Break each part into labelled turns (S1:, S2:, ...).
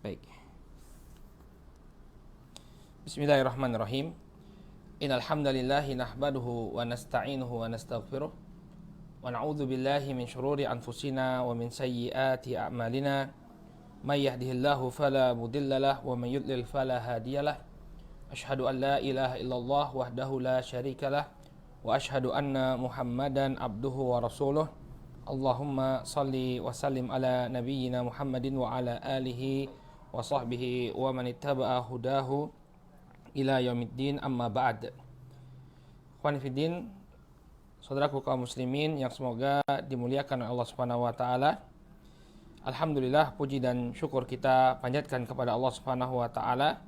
S1: Baik. Bismillahirrahmanirrahim. Innal hamdalillahi nahmaduhu wa nasta'inuhu wa nastaghfiruh wa na'udzu billahi min shururi anfusina wa min sayyiati a'malina. May yahdihillahu fala mudhillalah wa may yudlil fala hadiyalah. Asyhadu an la ilaha illallah wahdahu la syarikalah wa asyhadu anna Muhammadan abduhu wa rasuluh. Allahumma salli wa sallim ala nabiyyina Muhammadin wa ala alihi wa sahbihi wa man ittaba'a hudahu ila yaumiddin, amma ba'd. Ikhwan fillah, saudaraku kaum muslimin yang semoga dimuliakan oleh Allah Subhanahu wa taala. Alhamdulillah, puji dan syukur kita panjatkan kepada Allah Subhanahu wa taala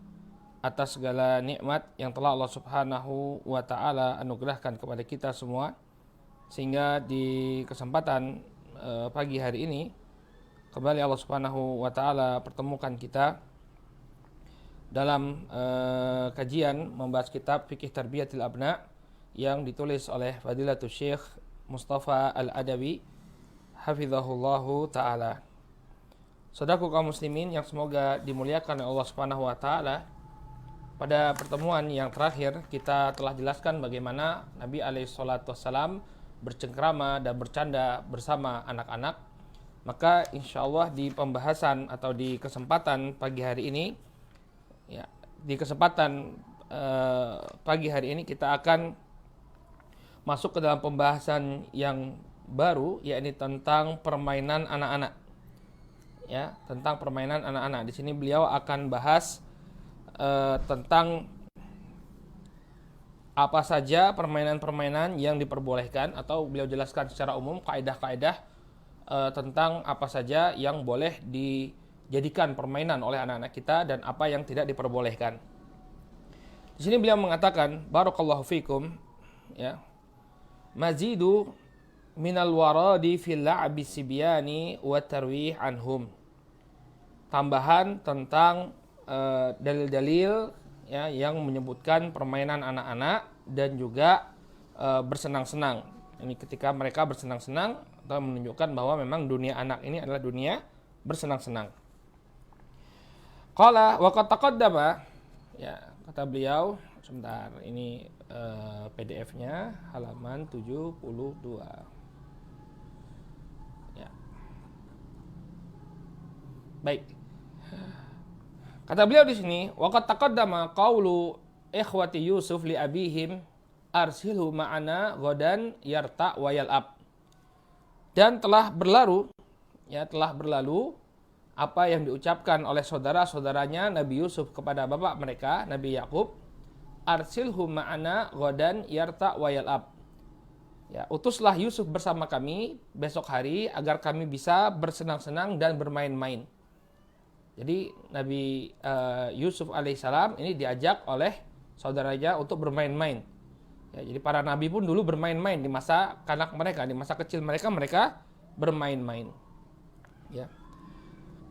S1: atas segala nikmat yang telah Allah Subhanahu wa taala anugerahkan kepada kita semua, sehingga di kesempatan pagi hari ini kembali Allah Subhanahu wa taala pertemukan kita dalam kajian membahas kitab Fiqh Tarbiyatil Abna yang ditulis oleh Fadilatul Syekh Mustafa Al-Adawi hafizahullahu taala. Saudaraku kaum muslimin yang semoga dimuliakan oleh Allah Subhanahu wa taala, pada pertemuan yang terakhir kita telah jelaskan bagaimana Nabi alaihi salatu wassalam bercengkrama dan bercanda bersama anak-anak. Maka insyaallah di pembahasan atau di kesempatan pagi hari ini, ya, di kesempatan pagi hari ini kita akan masuk ke dalam pembahasan yang baru, yakni tentang permainan anak-anak. Ya, tentang permainan anak-anak. Di sini beliau akan bahas tentang apa saja permainan-permainan yang diperbolehkan, atau beliau jelaskan secara umum kaidah-kaidah tentang apa saja yang boleh dijadikan permainan oleh anak-anak kita dan apa yang tidak diperbolehkan. Di sini beliau mengatakan, barakallahu fikum, ya, mazidu minal waradi fil la'bi sibyani wa tarwih anhum. Tambahan tentang dalil-dalil, ya, yang menyebutkan permainan anak-anak dan juga bersenang-senang. Ini ketika mereka bersenang-senang, atau menunjukkan bahwa memang dunia anak ini adalah dunia bersenang-senang. Qala wa qad taqaddama, ya, kata beliau, sebentar, ini PDF-nya halaman 72. Ya. Baik. Kata beliau di sini, wa qad taqaddama qaulu ikhwati Yusuf li abihim arsilhu ma'ana ghadan yarta wa yal'ab. Dan telah berlalu apa yang diucapkan oleh saudara-saudaranya Nabi Yusuf kepada bapak mereka, Nabi Yakub, arsilhu ma'ana ghadan yarta wa yal'ab. Ya, utuslah Yusuf bersama kami besok hari agar kami bisa bersenang-senang dan bermain-main. Jadi Nabi Yusuf alaihissalam ini diajak oleh saudaranya untuk bermain-main. Ya, jadi para nabi pun dulu bermain-main di masa kanak mereka, di masa kecil mereka bermain-main. Ya.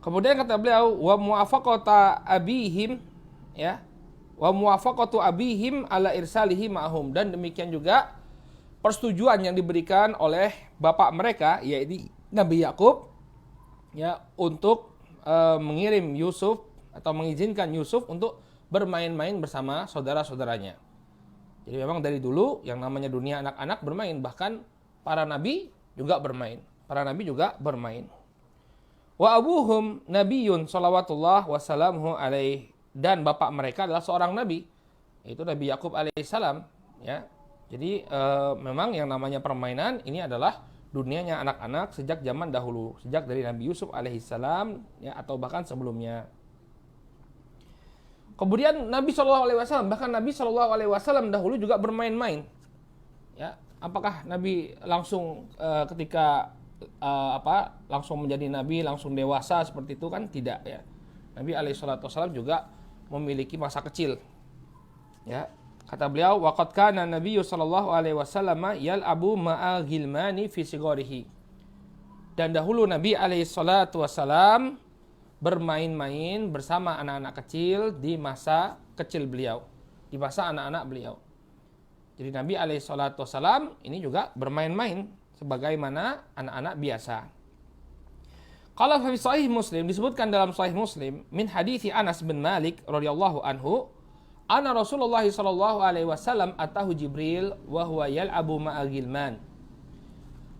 S1: Kemudian kata beliau, wa muwafaqata abihim, ya, wa muwafaqatu abihim ala irsalihi ma'hum, dan demikian juga persetujuan yang diberikan oleh bapak mereka, yaitu Nabi Yakub, ya, untuk mengirim Yusuf atau mengizinkan Yusuf untuk bermain-main bersama saudara-saudaranya. Jadi memang dari dulu yang namanya dunia anak-anak bermain, bahkan para nabi juga bermain. Wa abuhum nabiyun salawatullah wassalamuhu alaih, dan bapak mereka adalah seorang nabi, yaitu Nabi Yakub alaihissalam, ya. Jadi memang yang namanya permainan ini adalah dunianya anak-anak sejak zaman dahulu, sejak dari Nabi Yusuf alaihissalam, ya, atau bahkan sebelumnya. Kemudian Nabi Shallallahu Alaihi Wasallam dahulu juga bermain-main. Ya, apakah Nabi langsung ketika langsung menjadi Nabi, langsung dewasa seperti itu? Kan tidak, ya. Nabi Alaihi Wasallam juga memiliki masa kecil. Ya, kata beliau, waqad kana Nabi Shallallahu Alaihi Wasallam yal'abu ma'a ghilmani fi sigarihi. Dan dahulu Nabi Alaihi Wasallam bermain-main bersama anak-anak kecil di masa kecil beliau, di masa anak-anak beliau. Jadi Nabi alaihissalam ini juga bermain-main sebagaimana anak-anak biasa. Qala fi sahih Muslim, disebutkan dalam sahih Muslim min hadithi Anas bin Malik radhiyallahu anhu, anna Rasulullah sallallahu alaihi wasallam atahu Jibril wa huwa yal'abu ma'a gilman.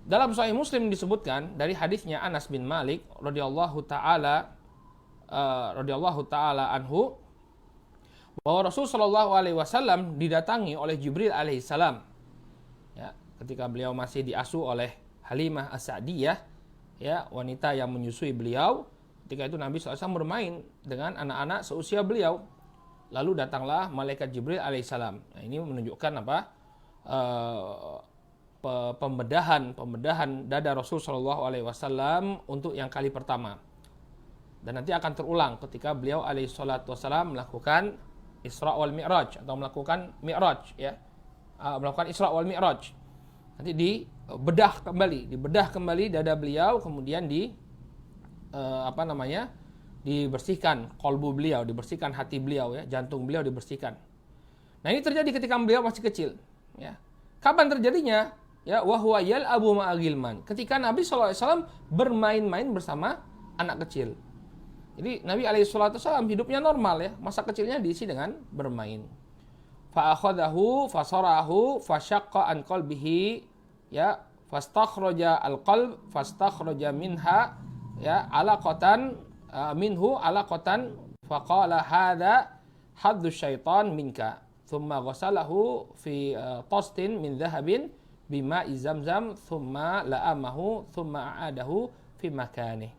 S1: Dalam sahih Muslim disebutkan dari hadisnya Anas bin Malik radhiyallahu taala anhu, bahwa Rasul sallallahu alaihi wasallam didatangi oleh Jibril alaihi salam. Ya, ketika beliau masih diasuh oleh Halimah As-Sa'diyah, ya, wanita yang menyusui beliau. Ketika itu Nabi SAW bermain dengan anak-anak seusia beliau. Lalu datanglah malaikat Jibril alaihissalam. Nah, ini menunjukkan apa? Pembedahan dada Rasul Shallallahu Alaihi Wasallam untuk yang kali pertama. Dan nanti akan terulang ketika beliau alaihissalam melakukan Isra wal Mi'raj atau melakukan Mi'raj, ya, melakukan Isra wal Mi'raj. Nanti dibedah kembali dada beliau, kemudian dibersihkan kolbu beliau, dibersihkan hati beliau, ya, jantung beliau dibersihkan. Nah, ini terjadi ketika beliau masih kecil, ya. Kapan terjadinya? Ya, wa huwa yal'abu ma'a gilman. Ketika Nabi SAW bermain-main bersama anak kecil. Jadi Nabi SAW hidupnya normal, ya, masa kecilnya diisi dengan bermain. Fa akhadahu fasarahu fasyaqqa an qalbihi, ya, fastakhraja al-qalb fastakhraja minha, ya, alaqatan minhu alaqatan faqala hadza haddu syaitan minka thumma ghasalahu fi tastin min dhahabin bima zamzam thumma la'amahu thumma a'adahu fi makani.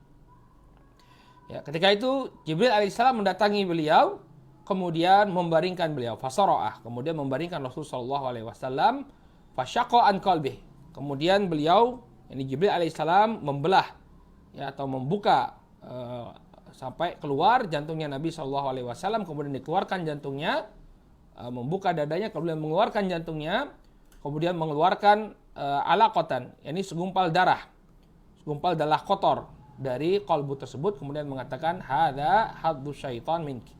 S1: Ya, ketika itu Jibril alaihissalam mendatangi beliau, kemudian membaringkan beliau, fasara'ah, kemudian membaringkan Rasul sallallahu alaihi wasallam, fasyaqqa an qalbih. Kemudian beliau, ini Jibril alaihissalam membelah, ya, atau membuka sampai keluar jantungnya Nabi sallallahu alaihi wasallam, kemudian dikeluarkan jantungnya, membuka dadanya, kemudian mengeluarkan jantungnya, kemudian mengeluarkan alaqatan, yakni segumpal darah kotor dari qalbu tersebut, kemudian mengatakan hadza haddu syaitan minki.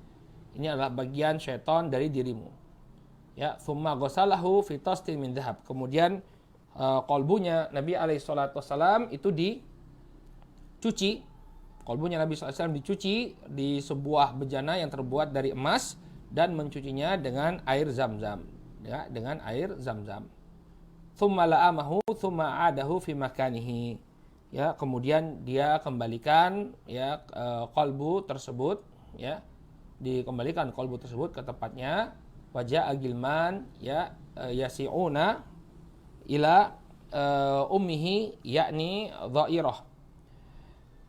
S1: Ini adalah bagian syaitan dari dirimu. Ya, thumma ghasalahu fi tastin min dhahab. Kemudian qalbunya Nabi alaihi salatu wasallam itu dicuci. Qalbunya Nabi SAW dicuci di sebuah bejana yang terbuat dari emas dan mencucinya dengan air zam-zam, ya, dengan air zam-zam. Thumma la'amahu thumma adahu fi makanihi. Ya, kemudian dia kembalikan, ya, qalbu tersebut, ya, dikembalikan qalbu tersebut ke tempatnya. Wajah agilman, ya, yasi'una ila ummihi, yakni dha'irah.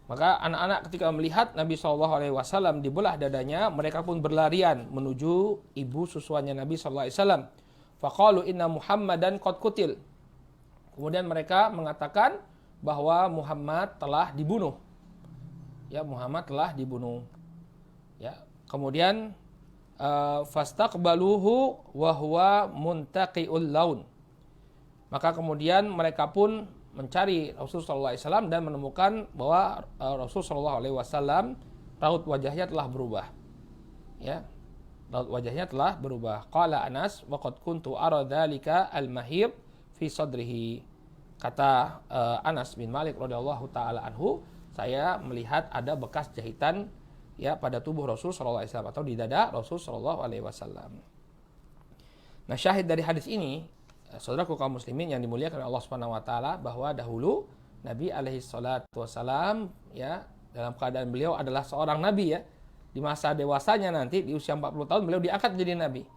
S1: Maka anak-anak ketika melihat Nabi SAW dibelah dadanya, mereka pun berlarian menuju ibu susuannya Nabi SAW. Faqalu inna Muhammadan qad qutil. Kemudian mereka mengatakan bahwa Muhammad telah dibunuh. Ya, Muhammad telah dibunuh. Ya, kemudian fastaqbaluhu wa huwa muntaqiul laun. Maka kemudian mereka pun mencari Rasulullah SAW dan menemukan bahwa Rasulullah SAW raut wajahnya telah berubah. Ya, raut wajahnya telah berubah. Qala Anas wa qad kuntu ara dzalika al-mahib fi sadrihi. Kata Anas bin Malik radhiyallahu taala anhu, saya melihat ada bekas jahitan, ya, pada tubuh Rasul sallallahu alaihi wasallam atau di dada Rasul sallallahu alaihi wasallam. Nah, syahid dari hadis ini, saudaraku kaum muslimin yang dimuliakan oleh Allah Subhanahu wa taala, bahwa dahulu Nabi alaihi salatu wasallam, ya, dalam keadaan beliau adalah seorang nabi, ya. Di masa dewasanya nanti di usia 40 tahun beliau diangkat menjadi nabi.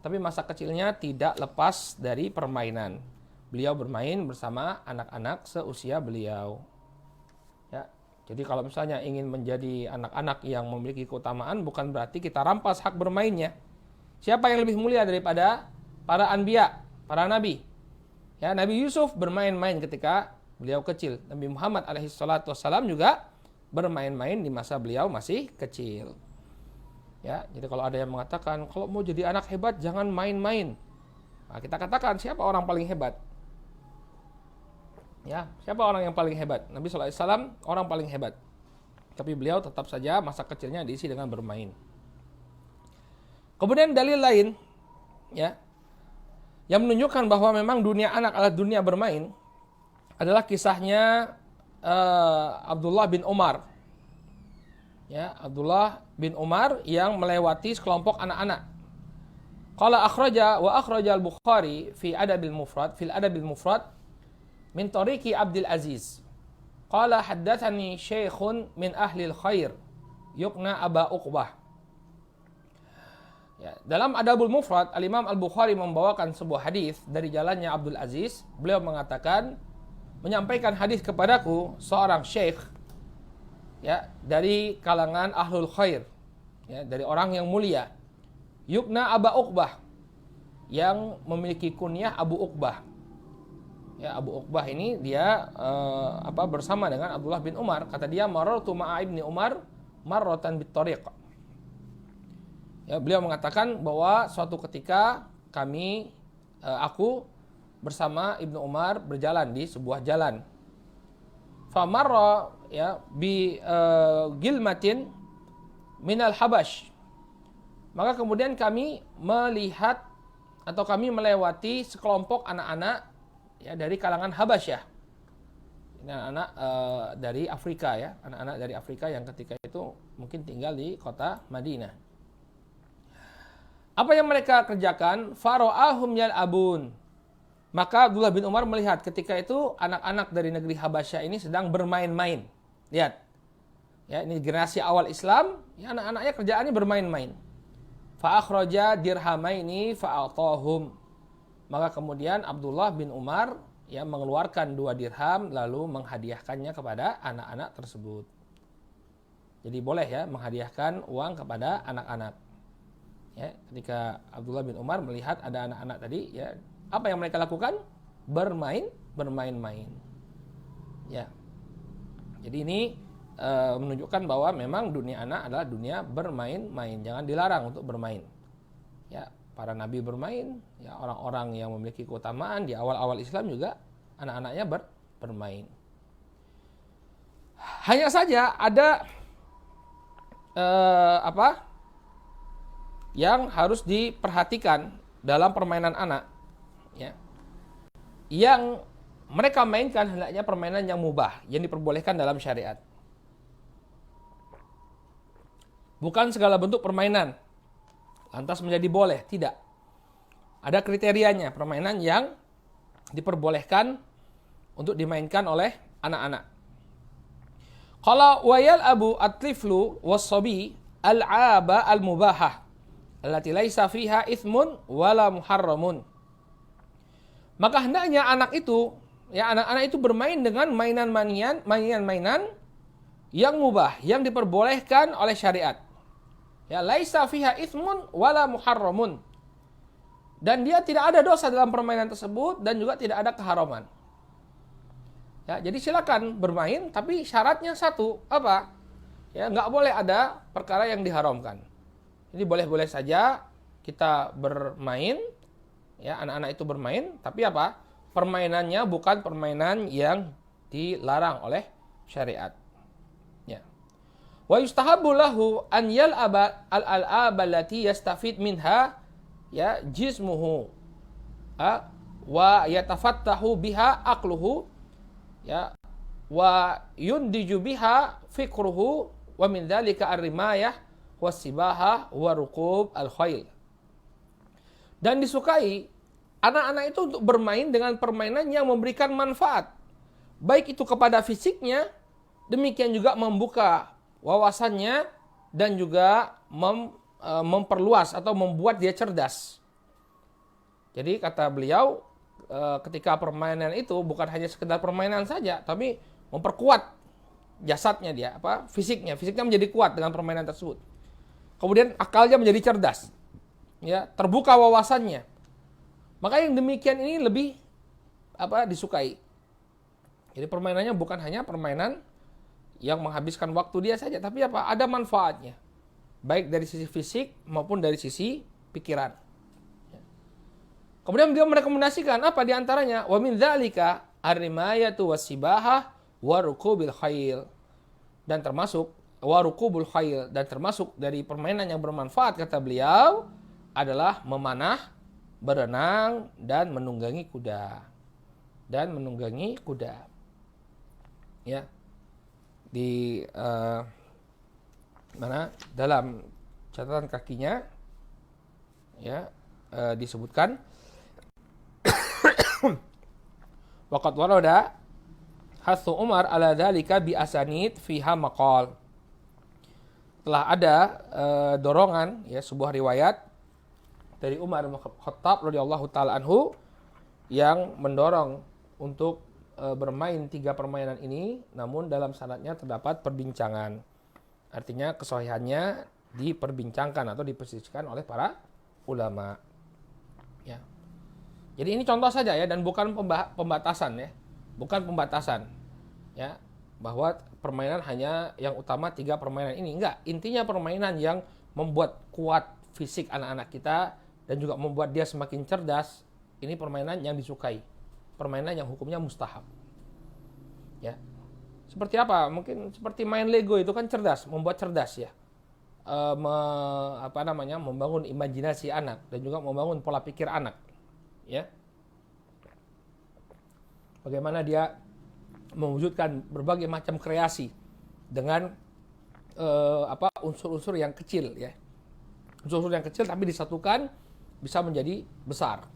S1: Tapi masa kecilnya tidak lepas dari permainan. Beliau bermain bersama anak-anak seusia beliau. Ya. Jadi kalau misalnya ingin menjadi anak-anak yang memiliki keutamaan, bukan berarti kita rampas hak bermainnya. Siapa yang lebih mulia daripada para anbiya, para nabi? Ya, Nabi Yusuf bermain-main ketika beliau kecil. Nabi Muhammad alaihi salatu wassalam juga bermain-main di masa beliau masih kecil. Ya, jadi kalau ada yang mengatakan kalau mau jadi anak hebat jangan main-main. Nah, kita katakan siapa orang paling hebat? Ya, siapa orang yang paling hebat? Nabi sallallahu alaihi wasallam orang paling hebat. Tapi beliau tetap saja masa kecilnya diisi dengan bermain. Kemudian dalil lain, ya, yang menunjukkan bahwa memang dunia anak adalah dunia bermain adalah kisahnya Abdullah bin Umar. Ya, Abdullah bin Umar yang melewati sekelompok anak-anak. Qala akhraja al-Bukhari fi Adabil Mufrad min tariqi Abdul Aziz. Qala haddatsani syaikhun min ahli al-khair yukna Aba Uqbah. Ya, dalam Adabul Mufrad, Al-Imam Al-Bukhari membawakan sebuah hadis dari jalannya Abdul Aziz. Beliau mengatakan, menyampaikan hadis kepadaku seorang syekh, ya, dari kalangan ahlul khair, ya, dari orang yang mulia, yukna Aba Uqbah, yang memiliki kunyah Abu Uqbah. Ya, Abu Uqbah ini dia bersama dengan Abdullah bin Umar. Kata dia, marartu ma'a ibni Umar marratan bit-tariq. Ya, beliau mengatakan bahwa suatu ketika aku bersama Ibnu Umar berjalan di sebuah jalan. Famarra, ya, bi gilmatin minal Habash. Maka kemudian kami melihat atau kami melewati sekelompok anak-anak, ya, dari kalangan Habasyah. Ini anak-anak dari Afrika, ya, anak-anak dari Afrika yang ketika itu mungkin tinggal di kota Madinah. Apa yang mereka kerjakan? Faro'ahum yal'abun. Maka Abdullah bin Umar melihat ketika itu anak-anak dari negeri Habasyah ini sedang bermain-main. Lihat. Ya, ini generasi awal Islam, ya, anak-anaknya kerjaannya bermain-main. Fa'akhraja dirhamaini fa'atahum. Maka kemudian Abdullah bin Umar, ya, mengeluarkan 2 dirham lalu menghadiahkannya kepada anak-anak tersebut. Jadi boleh, ya, menghadiahkan uang kepada anak-anak. Ya, ketika Abdullah bin Umar melihat ada anak-anak tadi, ya, apa yang mereka lakukan? Bermain-main. Ya. Jadi ini menunjukkan bahwa memang dunia anak adalah dunia bermain-main. Jangan dilarang untuk bermain. Ya, para nabi bermain, ya, orang-orang yang memiliki keutamaan di awal-awal Islam juga anak-anaknya bermain. Hanya saja ada yang harus diperhatikan dalam permainan anak, ya, yang mereka mainkan hendaknya permainan yang mubah, yang diperbolehkan dalam syariat. Bukan segala bentuk permainan lantas menjadi boleh, tidak. Ada kriterianya, permainan yang diperbolehkan untuk dimainkan oleh anak-anak. Qala wayal abu at-tiflu was-sabi al-'aba al-mubahah allati laisa fiha itsmun wala muharramun. Maka hendaknya anak itu, ya, anak-anak itu bermain dengan mainan-mainan yang mubah, yang diperbolehkan oleh syariat. Ya, laisa fiha itsmun wala muharramun. Dan dia tidak ada dosa dalam permainan tersebut dan juga tidak ada keharaman. Ya, jadi silakan bermain, tapi syaratnya satu, apa? Ya, enggak boleh ada perkara yang diharamkan. Jadi boleh-boleh saja kita bermain, ya, anak-anak itu bermain, tapi apa? Permainannya bukan permainan yang dilarang oleh syariat. Ya. Wa yustahabbu lahu an yal'aba al-al'ab allati yastafid minha, ya, jismuhu, wa yatafattahu biha aqluhu, ya, wa yundiju biha fikruhu, wa min dzalika ar-rimayah wasibaha warukub al-khail. Dan disukai anak-anak itu untuk bermain dengan permainan yang memberikan manfaat, baik itu kepada fisiknya, demikian juga membuka wawasannya dan juga memperluas atau membuat dia cerdas. Jadi kata beliau, ketika permainan itu bukan hanya sekedar permainan saja, tapi memperkuat jasadnya dia, fisiknya menjadi kuat dengan permainan tersebut. Kemudian akalnya menjadi cerdas, ya, terbuka wawasannya. Maka yang demikian ini lebih disukai. Jadi permainannya bukan hanya permainan yang menghabiskan waktu dia saja, tapi ada manfaatnya, baik dari sisi fisik maupun dari sisi pikiran. Kemudian beliau merekomendasikan apa di antaranya? Wa min dzalika ar-rimayatu was-sibahah wa rukubil khail. Dan termasuk warukubul khail, dan termasuk dari permainan yang bermanfaat kata beliau adalah memanah, berenang, dan menunggangi kuda. ya di mana dalam catatan kakinya ya disebutkan waqad warada hasu Umar ala dzalika bi asanid fiha maqal. Telah ada dorongan ya sebuah riwayat dari Umar bin Khattab radhiyallahu taala anhu yang mendorong untuk bermain 3 permainan ini, namun dalam sanadnya terdapat perbincangan. Artinya kesahihannya diperbincangkan atau diperselisihkan oleh para ulama. Ya. Jadi ini contoh saja ya, dan bukan pembatasan ya, bukan pembatasan ya, bahwa permainan hanya yang utama 3 permainan ini. Enggak, intinya permainan yang membuat kuat fisik anak-anak kita dan juga membuat dia semakin cerdas, ini permainan yang disukai, permainan yang hukumnya mustahab. Ya, seperti apa? Mungkin seperti main Lego itu kan cerdas, membuat cerdas ya, membangun imajinasi anak dan juga membangun pola pikir anak. Ya, bagaimana dia mewujudkan berbagai macam kreasi dengan unsur-unsur yang kecil ya, unsur-unsur yang kecil tapi disatukan bisa menjadi besar.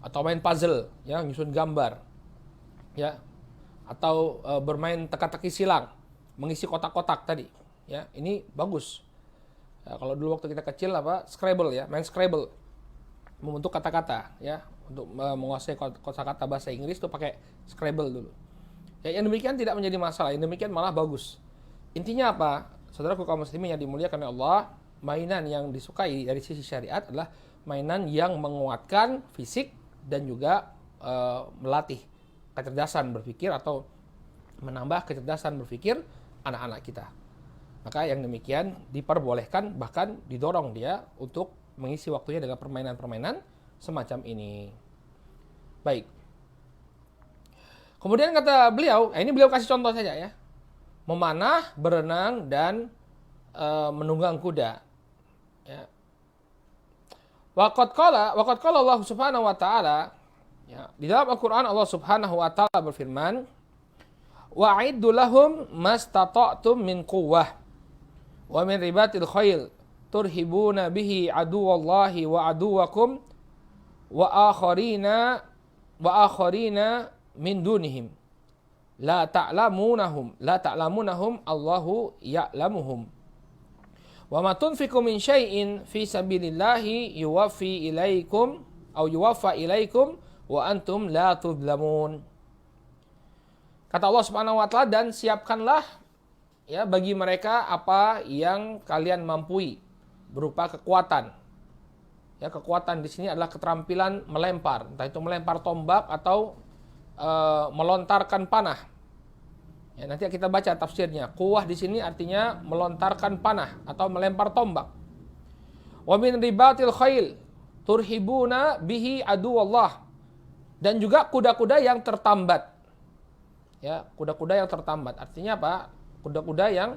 S1: Atau main puzzle ya, nyusun gambar ya, atau bermain teka-teki silang, mengisi kotak-kotak tadi ya, ini bagus ya. Kalau dulu waktu kita kecil Scrabble ya, main Scrabble, membentuk kata-kata ya, untuk menguasai kosakata bahasa Inggris itu pakai Scrabble dulu ya. Yang demikian tidak menjadi masalah, yang demikian malah bagus. Intinya apa, saudaraku kaum muslimin yang dimuliakan oleh Allah, mainan yang disukai dari sisi syariat adalah mainan yang menguatkan fisik dan juga melatih kecerdasan berpikir atau menambah kecerdasan berpikir anak-anak kita. Maka yang demikian diperbolehkan, bahkan didorong dia untuk mengisi waktunya dengan permainan-permainan semacam ini. Baik. Kemudian kata beliau, ini beliau kasih contoh saja ya, memanah, berenang, dan menunggang kuda. Ya. Waqad qala Allah Subhanahu wa taala, ya, di dalam Al-Qur'an Allah Subhanahu wa taala berfirman, wa'iddu lahum mastata'tum min quwwah wa min ribatil khail turhibuna bihi aduwallahi wa aduwakum wa akharina min dunihim la ta'lamunahum Allahu ya'lamuhum. Wa ma tunfiqu min syai'in fi sabilillahi yuwaffa ilaikum wa antum la tudlamun. Kata Allah Subhanahu wa taala, dan siapkanlah ya bagi mereka apa yang kalian mampu berupa kekuatan. Ya, kekuatan di sini adalah keterampilan melempar, entah itu melempar tombak atau melontarkan panah. Ya, nanti kita baca tafsirnya. Quwwah di sini artinya melontarkan panah atau melempar tombak. Wa min ribatil khail turhibuna bihi aduwallah. Dan juga kuda-kuda yang tertambat. Ya, kuda-kuda yang tertambat. Artinya apa? Kuda-kuda yang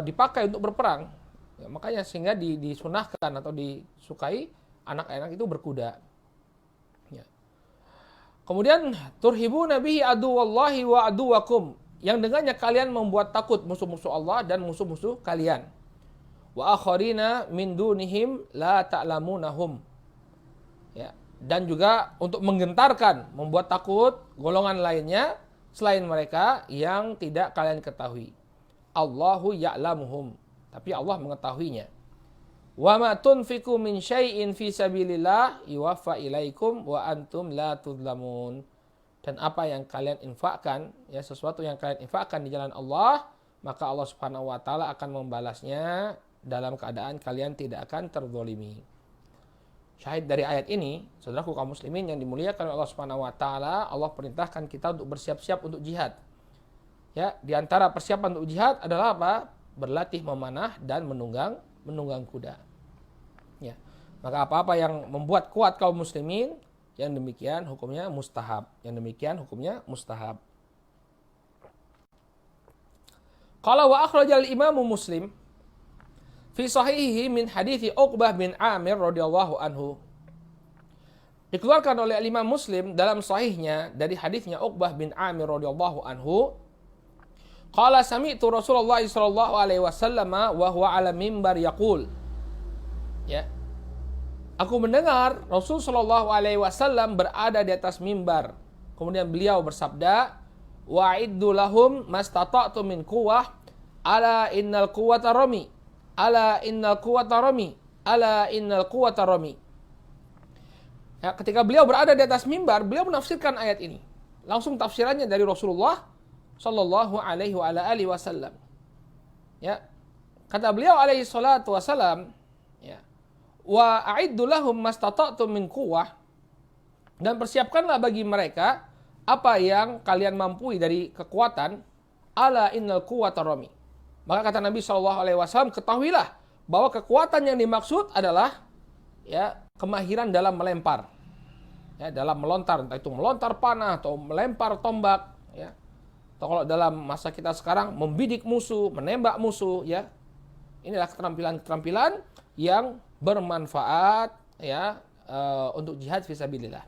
S1: dipakai untuk berperang. Ya, makanya sehingga disunahkan atau disukai anak-anak itu berkuda. Ya. Kemudian turhibuna bihi aduwallahi wa aduwakum. Yang dengannya kalian membuat takut musuh-musuh Allah dan musuh-musuh kalian. Wa akharina min dunihim la ta'lamunahum. Ya, dan juga untuk menggentarkan, membuat takut golongan lainnya selain mereka yang tidak kalian ketahui. Allahu ya'lamuhum, tapi Allah mengetahuinya. Wa ma tunfiqu min syai'in fi sabilillah yuwaffa ilaikum wa antum la tudlamun. Dan apa yang kalian infakkan, ya sesuatu yang kalian infakkan di jalan Allah, maka Allah Subhanahu wa taala akan membalasnya dalam keadaan kalian tidak akan terzalimi. Syahid dari ayat ini, saudaraku kaum muslimin yang dimuliakan oleh Allah Subhanahu wa taala, Allah perintahkan kita untuk bersiap-siap untuk jihad. Ya, di antara persiapan untuk jihad adalah apa? Berlatih memanah dan menunggang kuda. Ya. Maka apa-apa yang membuat kuat kaum muslimin, yang demikian hukumnya mustahab. Qala wa akhrajal Imam Muslim fi sahihihi min hadithi Uqbah bin Amir radhiyallahu anhu. Dikeluarkan oleh Imam Muslim dalam sahihnya dari hadisnya Uqbah bin Amir radhiyallahu anhu Qala sami'tu Rasulullah sallallahu alaihi wasallam wa huwa 'ala mimbar yaqul. Ya. Aku mendengar Rasul sallallahu alaihi wasallam berada di atas mimbar. Kemudian beliau bersabda, "Wa'iddu lahum mastata'tu min quwwah, ala innal quwwata rami. Ala innal quwwata rami. Ala innal quwwata rami." Ya, ketika beliau berada di atas mimbar, beliau menafsirkan ayat ini. Langsung tafsirannya dari Rasulullah sallallahu alaihi wa ala alihi wasallam. Ya. Kata beliau alaihi salatu wasallam, ya. Wa a'iddu lahum mastata'tum min quwwah, dan persiapkanlah bagi mereka apa yang kalian mampu dari kekuatan. Ala innal quwwata rami. Maka kata Nabi sallallahu alaihi wasallam, ketahuilah bahwa kekuatan yang dimaksud adalah ya kemahiran dalam melempar. Ya, dalam melontar, entah itu melontar panah atau melempar tombak, ya. Atau kalau dalam masa kita sekarang membidik musuh, menembak musuh, ya. Inilah keterampilan-keterampilan yang bermanfaat, ya, untuk jihad fisabilillah.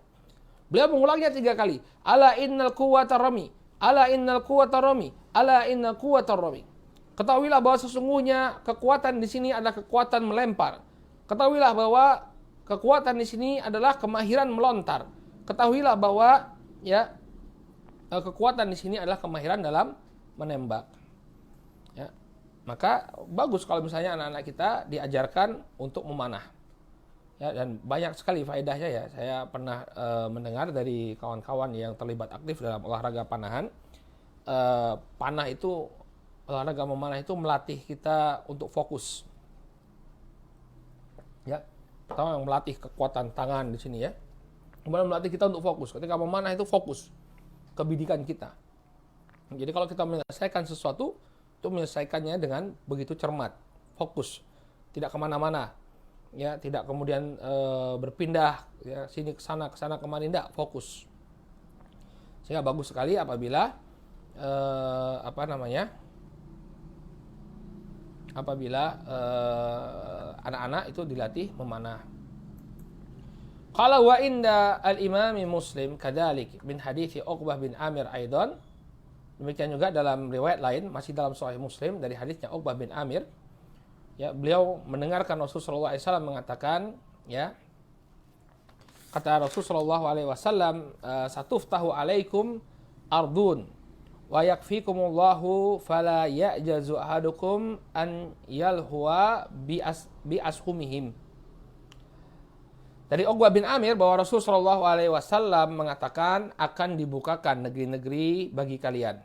S1: Beliau mengulangnya 3 kali. Ala innal quwwata rami, ala innal quwwata rami, ala innal quwwata rami. Ketahuilah bahwa sesungguhnya kekuatan di sini adalah kekuatan melempar. Ketahuilah bahwa kekuatan di sini adalah kemahiran melontar. Ketahuilah bahwa ya kekuatan di sini adalah kemahiran dalam menembak. Ya. Maka bagus kalau misalnya anak-anak kita diajarkan untuk memanah. Ya, dan banyak sekali faedahnya ya. Saya pernah mendengar dari kawan-kawan yang terlibat aktif dalam olahraga panahan. Panah itu, olahraga memanah itu melatih kita untuk fokus. Ya. Pertama yang melatih kekuatan tangan di sini ya. Kemudian melatih kita untuk fokus. Ketika memanah itu fokus kebidikan kita. Jadi kalau kita menyelesaikan sesuatu, itu menyelesaikannya dengan begitu cermat, fokus, tidak kemana-mana, ya, tidak kemudian berpindah, ya, sini ke sana kemari, tidak, fokus. Sehingga bagus sekali apabila anak-anak itu dilatih memanah. Qala wa inda al-imami Muslim kadzalik min hadithi Uqbah bin Amir aidan. Demikian juga dalam riwayat lain masih dalam Sahih Muslim dari hadisnya Uqbah bin Amir. Ya, beliau mendengarkan Rasulullah SAW mengatakan, ya, kata Rasulullah SAW, satuftahu alaikum ardun wa yakfikumullahu fala ya'jazu ahadukum an yalhuwa bi ashumihim. Dari Uqbah bin Amir bahwa Rasulullah SAW mengatakan akan dibukakan negeri-negeri bagi kalian.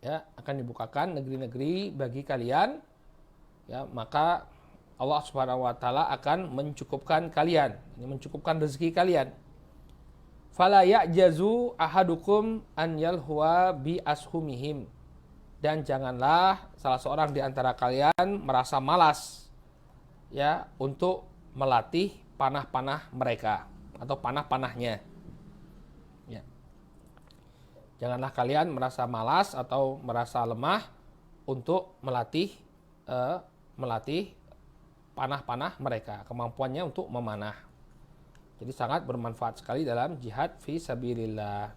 S1: Ya, akan dibukakan negeri-negeri bagi kalian. Ya, maka Allah Subhanahu wa taala akan mencukupkan kalian, mencukupkan rezeki kalian. Fala ya'jazu ahadukum an yalhuwa bi ashumihim. Dan janganlah salah seorang di antara kalian merasa malas, ya, untuk melatih panah-panah mereka atau panah-panahnya. Ya. Janganlah kalian merasa malas atau merasa lemah untuk melatih panah-panah mereka, kemampuannya untuk memanah. Jadi sangat bermanfaat sekali dalam jihad fi sabilillah,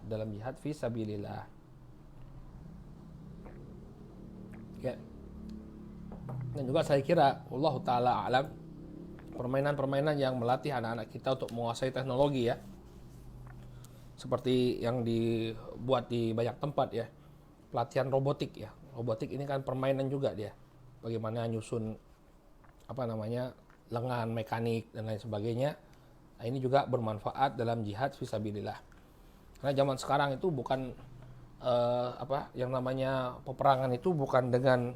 S1: Ya. Dan juga saya kira Allah taala alam, permainan-permainan yang melatih anak-anak kita untuk menguasai teknologi ya. Seperti yang dibuat di banyak tempat ya. Pelatihan robotik ya. Robotik ini kan permainan juga dia. Bagaimana nyusun lengan mekanik dan lain sebagainya. Nah, ini juga bermanfaat dalam jihad fisabilillah. Karena zaman sekarang itu bukan yang namanya peperangan itu bukan dengan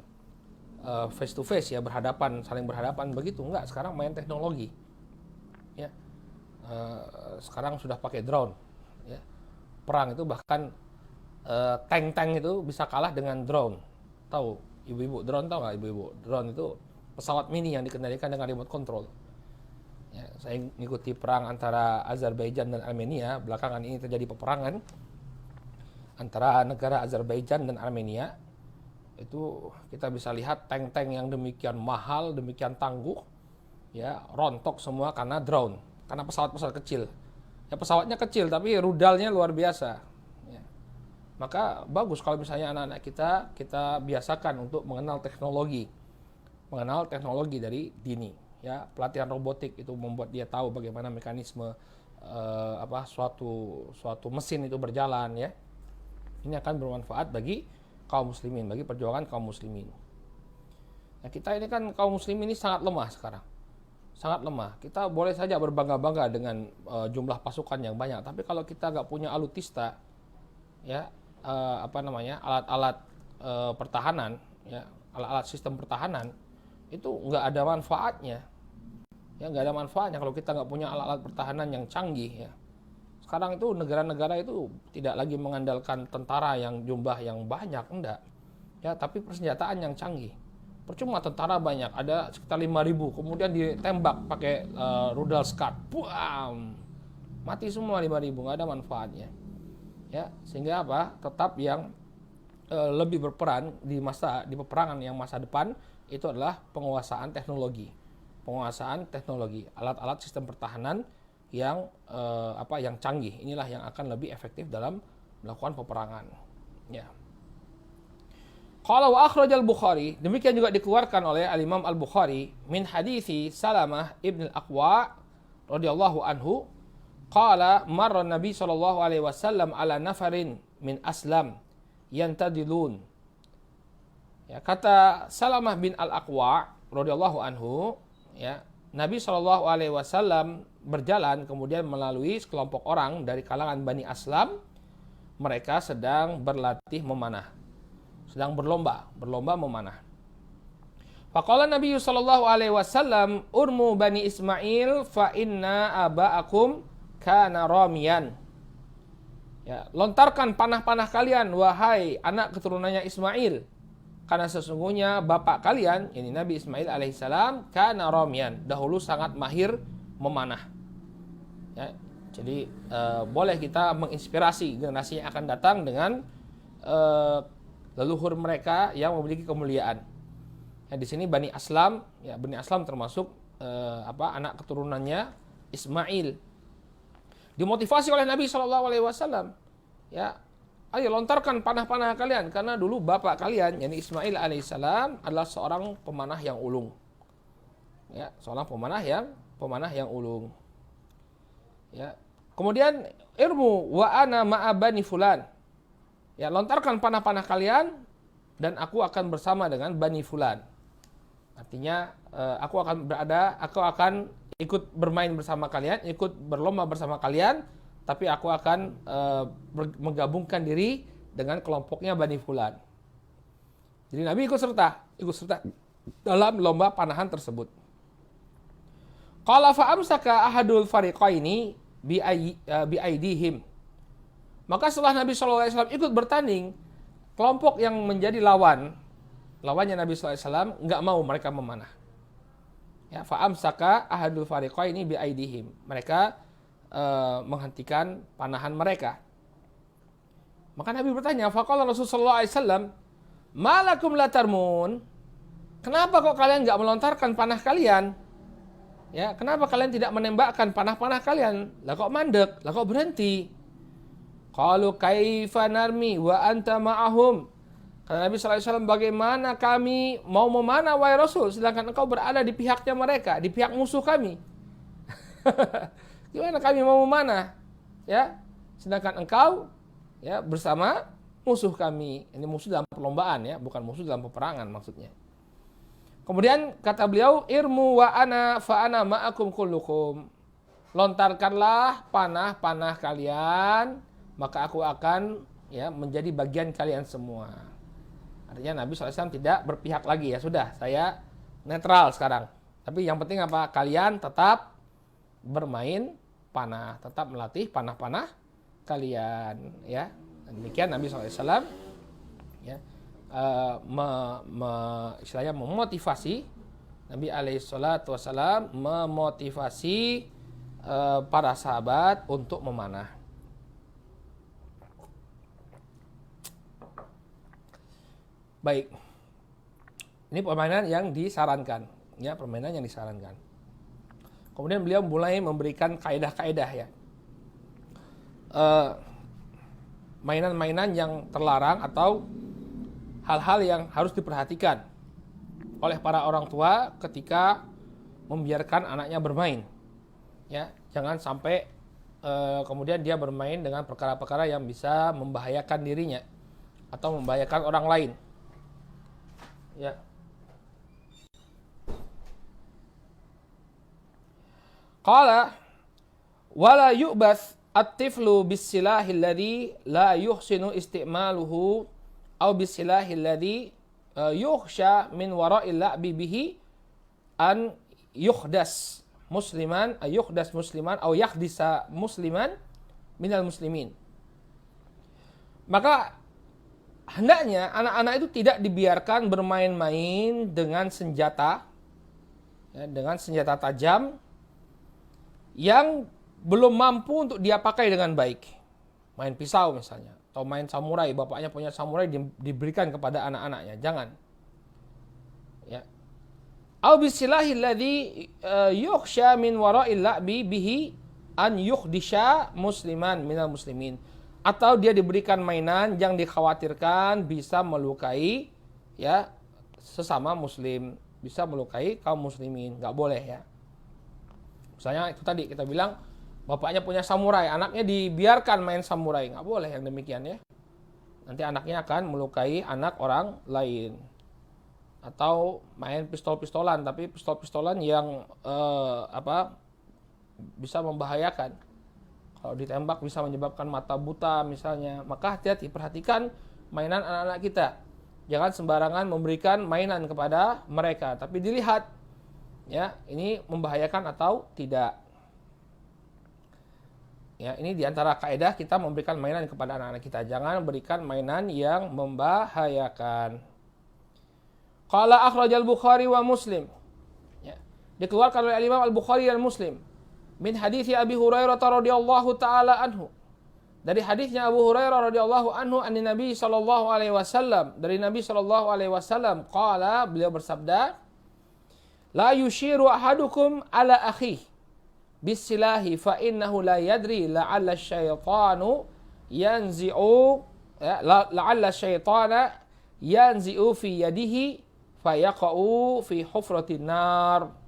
S1: face to face ya, saling berhadapan begitu, enggak. Sekarang main teknologi ya. Sekarang sudah pakai drone ya. Perang itu bahkan tank itu bisa kalah dengan drone. Tahu ibu-ibu drone, tahu nggak ibu-ibu drone itu pesawat mini yang dikendalikan dengan remote control ya. Saya ngikuti perang antara Azerbaijan dan Armenia. Belakangan ini terjadi peperangan antara negara Azerbaijan dan Armenia. Itu kita bisa lihat tank-tank yang demikian mahal, demikian tangguh ya, rontok semua karena drone, karena pesawat-pesawat kecil ya. Pesawatnya kecil tapi rudalnya luar biasa ya. Maka bagus kalau misalnya anak-anak kita biasakan untuk mengenal teknologi dari dini. Ya, pelatihan robotik itu membuat dia tahu bagaimana mekanisme suatu mesin itu berjalan, ya. Ini akan bermanfaat bagi kaum muslimin, bagi perjuangan kaum muslimin. Nah, kita ini kan kaum muslimin ini sangat lemah sekarang. Sangat lemah. Kita boleh saja berbangga-bangga dengan jumlah pasukan yang banyak, tapi kalau kita nggak punya alutista, ya, alat-alat pertahanan, ya, alat-alat sistem pertahanan, itu nggak ada manfaatnya. Ya, nggak ada manfaatnya kalau kita nggak punya alat-alat pertahanan yang canggih, ya. Sekarang itu negara-negara itu tidak lagi mengandalkan tentara yang jumlah yang banyak, enggak. Ya, tapi persenjataan yang canggih. Percuma tentara banyak, ada sekitar 5.000, kemudian ditembak pakai rudal Scud. Buam. Mati semua 5.000, nggak ada manfaatnya. Ya, sehingga apa? Tetap yang lebih berperan di peperangan yang masa depan itu adalah penguasaan teknologi. Alat-alat sistem pertahanan yang yang canggih. Inilah yang akan lebih efektif dalam melakukan peperangan. Ya. Qala wa akhrajal Bukhari, demikian juga dikeluarkan oleh Al-Imam Al-Bukhari min hadithi Salamah ibn Al-Aqwa radhiyallahu anhu qala marra Nabi sallallahu alaihi wasallam ala nafarin min Aslam yantadilun. Ya, kata Salamah bin Al-Aqwa radhiyallahu anhu, ya, Nabi sallallahu alaihi wasallam berjalan kemudian melalui sekelompok orang dari kalangan Bani Aslam. Mereka sedang berlatih memanah, sedang berlomba memanah. Faqala Nabi sallallahu alaihi wasallam urmu Bani Ismail fa inna aba'akum kana ramiyan. Ya, lontarkan panah-panah kalian wahai anak keturunannya Ismail, karena sesungguhnya bapak kalian, ini Nabi Ismail alaihissalam, kana ramiyan, dahulu sangat mahir memanah. Ya, jadi boleh kita menginspirasi generasi yang akan datang dengan leluhur mereka yang memiliki kemuliaan. Ya, di sini Bani Aslam, ya, Bani Aslam termasuk anak keturunannya Ismail. Dimotivasi oleh Nabi SAW, ya, ayo lontarkan panah-panah kalian, karena dulu bapak kalian, yakni Ismail alaihissalam, adalah seorang pemanah yang ulung. Ya, seorang pemanah yang ulung. Ya. Kemudian irmu wa ana ma'a bani fulan. Ya, lontarkan panah-panah kalian dan aku akan bersama dengan Bani Fulan. Artinya aku akan ikut bermain bersama kalian, ikut berlomba bersama kalian, tapi aku akan menggabungkan diri dengan kelompoknya Bani Fulan. Jadi Nabi ikut serta dalam lomba panahan tersebut. Qala fa amsaka ahadul fariqaini bi aidihim. Maka setelah Nabi SAW ikut bertanding, kelompok yang menjadi lawannya Nabi SAW nggak mau mereka memanah. Ya, fa'amsaka ahadul fariqaini bi'aidihim. Mereka menghentikan panahan mereka. Maka Nabi bertanya, faqala Rasulullah SAW, malakum la tarmun? Kenapa kok kalian nggak melontarkan panah kalian? Ya, kenapa kalian tidak menembakkan panah-panah kalian? Lah kok mandek? Lah kok berhenti? Qalu kaifa narmi wa anta ma'ahum. Kata Nabi SAW, bagaimana kami mau memanah wahai Rasul, sedangkan engkau berada di pihaknya mereka, di pihak musuh kami. Gimana kami mau memanah? Ya, sedangkan engkau, ya, bersama musuh kami. Ini musuh dalam perlombaan, ya, bukan musuh dalam peperangan maksudnya. Kemudian kata beliau, irmu wa ana fa ana ma'akum kullukum. Lontarkanlah panah-panah kalian, maka aku akan, ya, menjadi bagian kalian semua. Artinya Nabi SAW tidak berpihak lagi, ya sudah, saya netral sekarang. Tapi yang penting apa? Kalian tetap bermain panah, tetap melatih panah-panah kalian, ya. Demikian Nabi SAW, ya, istilahnya memotivasi. Nabi SAW memotivasi para sahabat untuk memanah. Baik, ini permainan yang disarankan, ya, permainan yang disarankan. Kemudian beliau mulai memberikan kaidah-kaidah, ya. mainan-mainan yang terlarang atau hal-hal yang harus diperhatikan oleh para orang tua ketika membiarkan anaknya bermain. Ya, jangan sampai kemudian dia bermain dengan perkara-perkara yang bisa membahayakan dirinya atau membahayakan orang lain. Ya. Qala wala yu'bas at-tiflu bis-silahi alladhi la yuhsinu isti'maluhu aw bis-silahi alladhi yukhsha min wara'il la'bi bihi an yukhdas musliman aw yakhdisa musliman minal muslimin. Maka hendaknya anak-anak itu tidak dibiarkan bermain-main dengan senjata, ya, dengan senjata tajam yang belum mampu untuk dia pakai dengan baik. Main pisau misalnya, atau main samurai, bapaknya punya samurai diberikan kepada anak-anaknya, jangan. Ya. Au bisilahi alladhi yukhsha min wara'il la'bi bihi an yukhdisha musliman minal muslimin. Atau dia diberikan mainan yang dikhawatirkan bisa melukai, ya, sesama muslim, bisa melukai kaum muslimin, enggak boleh, ya. Misalnya itu tadi kita bilang bapaknya punya samurai, anaknya dibiarkan main samurai, nggak boleh yang demikian, ya. Nanti anaknya akan melukai anak orang lain. Atau main pistol-pistolan, tapi pistol-pistolan yang bisa membahayakan. Kalau ditembak bisa menyebabkan mata buta misalnya. Maka hati-hati, perhatikan mainan anak-anak kita. Jangan sembarangan memberikan mainan kepada mereka, tapi dilihat, ya, ini membahayakan atau tidak. Ya, ini diantara kaidah kita memberikan mainan kepada anak-anak kita. Jangan berikan mainan yang membahayakan. Qala akhrajal Bukhari wa Muslim. Ya, dikeluarkan oleh Imam Al-Bukhari dan Muslim. Min hadithi Abi Hurairah radhiyallahu taala anhu. Dari hadisnya Abu Hurairah radhiyallahu anhu an Nabi sallallahu alaihi wasallam, dari Nabi sallallahu alaihi wasallam qala, beliau bersabda, la yushiru ahadukum ala akhihi bisilahi fa innahu la yadri la'alla syaitanu yanzi'u la'alla syaitana yanzi'u fi yadihi fa yaqa'u fi hufratin nar.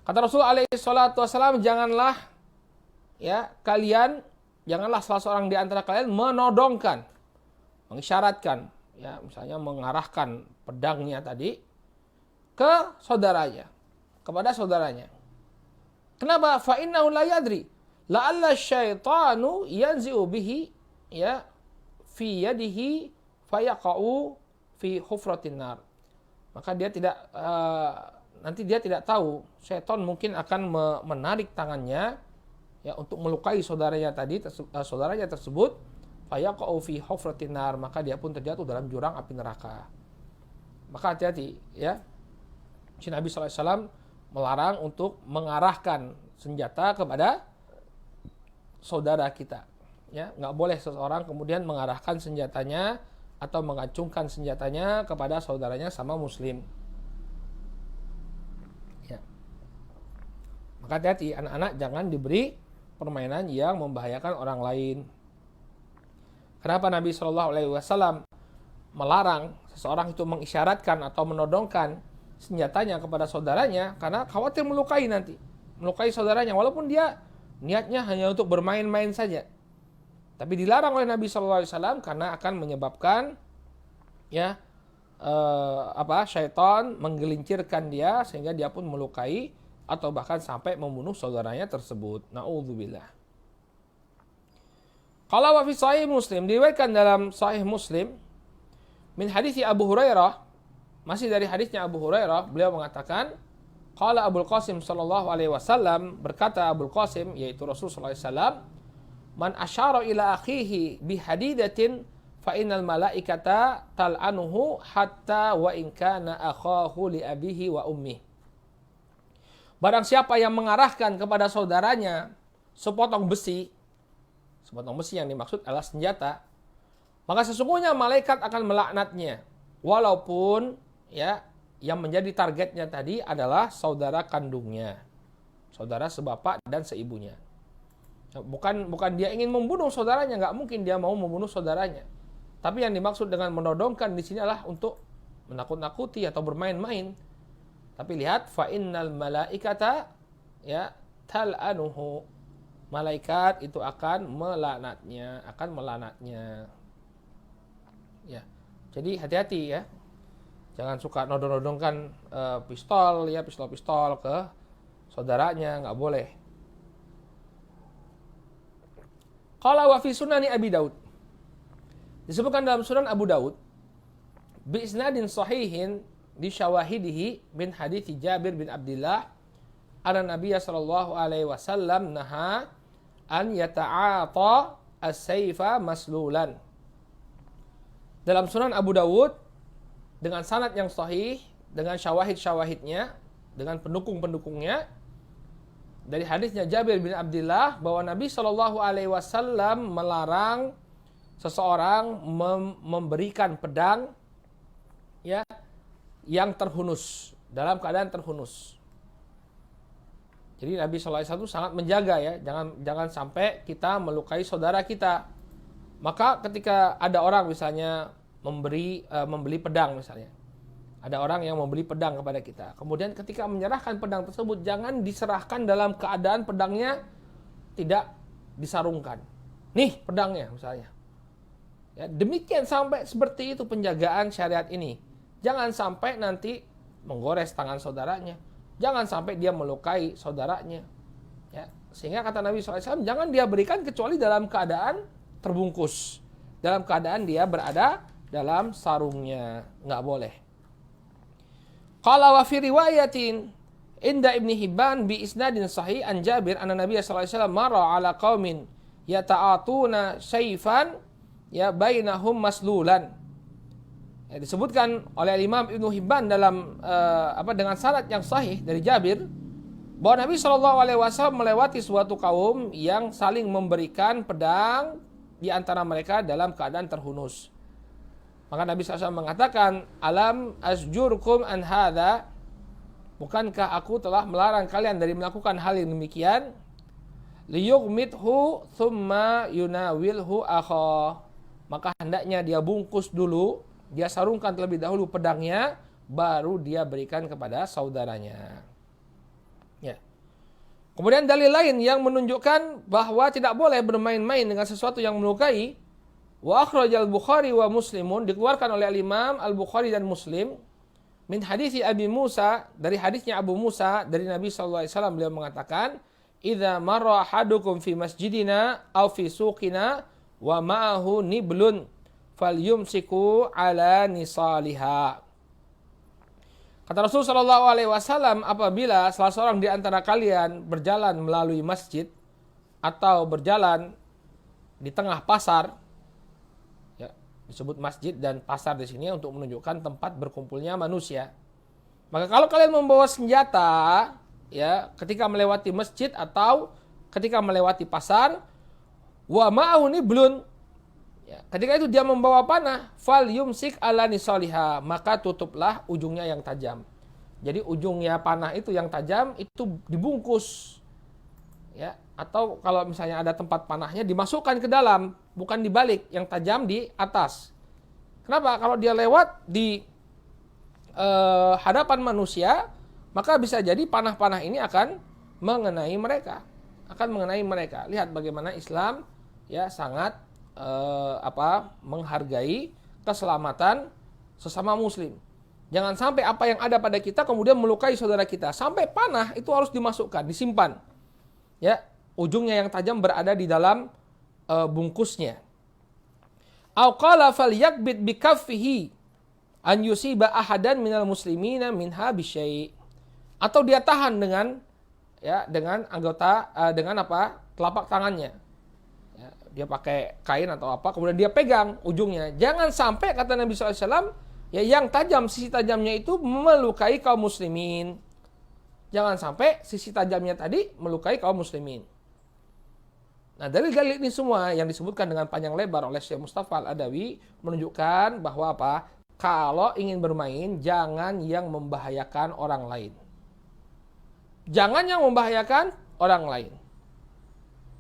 S1: Kata Rasulullah alaihi salatu wasallam, janganlah salah seorang di antara kalian menodongkan, mengisyaratkan, ya, misalnya mengarahkan pedangnya tadi ke saudaranya, kepada saudaranya. Kenapa? Fa innahu la yadri la'alla syaitanu yanzi'u bihi, ya, fi yadihi fa yaqa'u fi hufratin nar. Maka dia nanti dia tidak tahu, syaitan mungkin akan menarik tangannya, ya, untuk melukai saudaranya tersebut, fa yaqa'u fi hufratin nar, maka dia pun terjatuh dalam jurang api neraka. Maka hati-hati, ya. Nabi sallallahu alaihi wasallam melarang untuk mengarahkan senjata kepada saudara kita, ya. Nggak boleh seseorang kemudian mengarahkan senjatanya atau mengacungkan senjatanya kepada saudaranya sama muslim, ya. Maka hati-hati, anak-anak jangan diberi permainan yang membahayakan orang lain. Kenapa Nabi Shallallahu Alaihi Wasallam melarang seseorang itu mengisyaratkan atau menodongkan senjatanya kepada saudaranya? Karena khawatir melukai saudaranya, walaupun dia niatnya hanya untuk bermain-main saja. Tapi dilarang oleh Nabi Shallallahu Alaihi Wasallam karena akan menyebabkan, ya, syaitan menggelincirkan dia sehingga dia pun melukai atau bahkan sampai membunuh saudaranya tersebut. Na'udzubillah. Kalau wa fi sahih Muslim, diriwayatkan dalam sahih Muslim min hadits Abu Hurairah, masih dari hadisnya Abu Hurairah, beliau mengatakan, qala Abul Qasim sallallahu alaihi wasallam, berkata Abul Qasim, yaitu Rasulullah sallallahu alaihi wasallam, man asyara ila akhihi bihadidatin fa innal malaikata tal'anuhu hatta wa in kana akhahu li abihi wa ummi. Barang siapa yang mengarahkan kepada saudaranya sepotong besi yang dimaksud adalah senjata, maka sesungguhnya malaikat akan melaknatnya, walaupun, ya, yang menjadi targetnya tadi adalah saudara kandungnya, saudara sebapak dan seibunya. Bukan dia ingin membunuh saudaranya, nggak mungkin dia mau membunuh saudaranya. Tapi yang dimaksud dengan menodongkan di sini adalah untuk menakut-nakuti atau bermain-main. Tapi lihat, fa innal malaikata ya tal'anuhu. Malaikat itu akan melanatnya. Ya. Jadi hati-hati ya. Jangan suka nodong-nodongkan pistol ke saudaranya, nggak boleh. Qala wa fi sunani Abi Daud. Disebutkan dalam Sunan Abu Daud bi isnadin sahihin di syawahidihi min hadits Jabir bin Abdullah anna Nabiy sallallahu alaihi wasallam naha an yata'ata as-sayfa maslulan. Dalam Sunan Abu Daud dengan sanad yang sahih, dengan syawahid-syawahidnya, dengan pendukung-pendukungnya, dari hadisnya Jabir bin Abdullah bahwa Nabi Shallallahu Alaihi Wasallam melarang seseorang memberikan pedang ya yang terhunus, dalam keadaan terhunus. Jadi Nabi Shallallahu Alaihi Wasallam sangat menjaga ya, jangan sampai kita melukai saudara kita. Maka ketika ada orang misalnya membeli pedang misalnya, ada orang yang membeli pedang kepada kita, kemudian ketika menyerahkan pedang tersebut jangan diserahkan dalam keadaan pedangnya tidak disarungkan. Nih pedangnya misalnya. Ya, demikian sampai seperti itu penjagaan syariat ini. Jangan sampai nanti menggores tangan saudaranya, jangan sampai dia melukai saudaranya. Ya, sehingga kata Nabi SAW, jangan dia berikan kecuali dalam keadaan terbungkus, dalam keadaan dia berada dalam sarungnya, nggak boleh. Qala wa fi riwayatin inda Ibnu Hibban bi isnadin sahih an Jabir anna Nabiy sallallahu alaihi wasallam mara ala qaumin yata'atuna sayfan ya bainahum maslulan. Ya, disebutkan oleh Imam Ibnu Hibban dalam dengan sanad yang sahih dari Jabir bahwa Nabi sallallahu alaihi wasallam melewati suatu kaum yang saling memberikan pedang di antara mereka dalam keadaan terhunus. Maka Nabi SAW mengatakan, alam asjurkum an hadha, bukankah aku telah melarang kalian dari melakukan hal yang demikian? Liyughmithu thumma yunawilhu akha. Maka hendaknya dia bungkus dulu, dia sarungkan terlebih dahulu pedangnya, baru dia berikan kepada saudaranya. Ya. Kemudian dalil lain yang menunjukkan bahwa tidak boleh bermain-main dengan sesuatu yang melukai. Wa akhrajal Bukhari wa Muslimun, dikeluarkan oleh Imam Al-Bukhari dan Muslim min hadits Abi Musa, dari hadisnya Abu Musa dari Nabi sallallahu alaihi wasallam, beliau mengatakan, "Idza marra ahadukum fi masjidina aw fi suqina wa ma'ahu niblun falyumsiku ala nisaliha." Kata Rasul sallallahu alaihi wasallam, apabila salah seorang di antara kalian berjalan melalui masjid atau berjalan di tengah pasar, disebut masjid dan pasar di sini untuk menunjukkan tempat berkumpulnya manusia. Maka kalau kalian membawa senjata, ya, ketika melewati masjid atau ketika melewati pasar, wa ma'ahu niblun, ya, ketika itu dia membawa panah, fal yumsik ala nisaliha, maka tutuplah ujungnya yang tajam. Jadi ujungnya panah itu yang tajam itu dibungkus, ya, atau kalau misalnya ada tempat panahnya dimasukkan ke dalam, bukan dibalik, yang tajam di atas. Kenapa? Kalau dia lewat di hadapan manusia, maka bisa jadi panah-panah ini akan mengenai mereka, Lihat bagaimana Islam ya sangat menghargai keselamatan sesama muslim. Jangan sampai apa yang ada pada kita kemudian melukai saudara kita. Sampai panah itu harus dimasukkan, disimpan. Ya, ujungnya yang tajam berada di dalam bungkusnya. Au qala falyakbit bikaffihi an yusiba ahadan minal muslimina minha bisyai'. Atau dia tahan dengan anggota telapak tangannya. Ya, dia pakai kain atau apa, kemudian dia pegang ujungnya. Jangan sampai, kata Nabi SAW, ya, yang tajam, sisi tajamnya itu melukai kaum muslimin. Jangan sampai sisi tajamnya tadi melukai kaum muslimin. Nah, dalil-dalil ini semua yang disebutkan dengan panjang lebar oleh Syekh Mustafa Al-Adawi menunjukkan bahwa kalau ingin bermain, jangan yang membahayakan orang lain. Jangan yang membahayakan orang lain.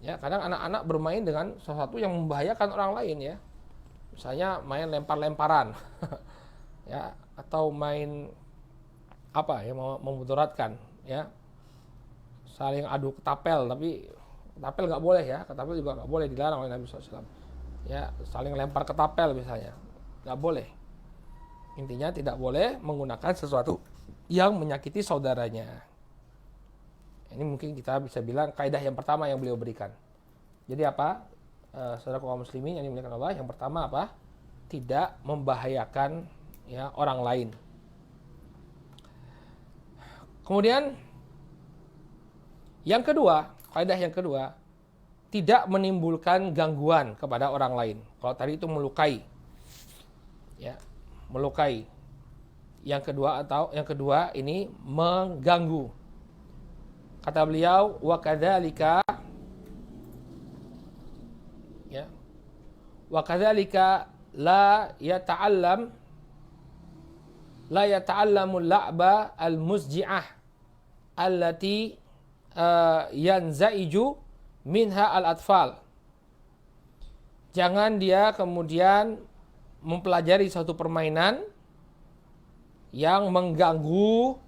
S1: Ya, kadang anak-anak bermain dengan sesuatu yang membahayakan orang lain ya. Misalnya main lempar-lemparan. Ya, atau main apa ya, memudaratkan ya. Saling adu ketapel, tapi ketapel nggak boleh ya. Ketapel juga nggak boleh, dilarang oleh Nabi SAW. Ya, saling lempar ketapel misalnya. Nggak boleh. Intinya tidak boleh menggunakan sesuatu yang menyakiti saudaranya. Ini mungkin kita bisa bilang kaidah yang pertama yang beliau berikan. Jadi apa? Saudara kaum muslimin yang dimuliakan Allah, yang pertama apa? Tidak membahayakan ya orang lain. Kemudian yang kedua, kaidah yang kedua, tidak menimbulkan gangguan kepada orang lain. Kalau tadi itu melukai. Ya, melukai. Yang kedua ini mengganggu. Kata beliau, wa kadzalika ya. Wa kadzalika la yata'allamu al-la'ba al-muzji'ah allati yanzaiju minha al-atfal. Jangan dia kemudian mempelajari suatu permainan yang mengganggu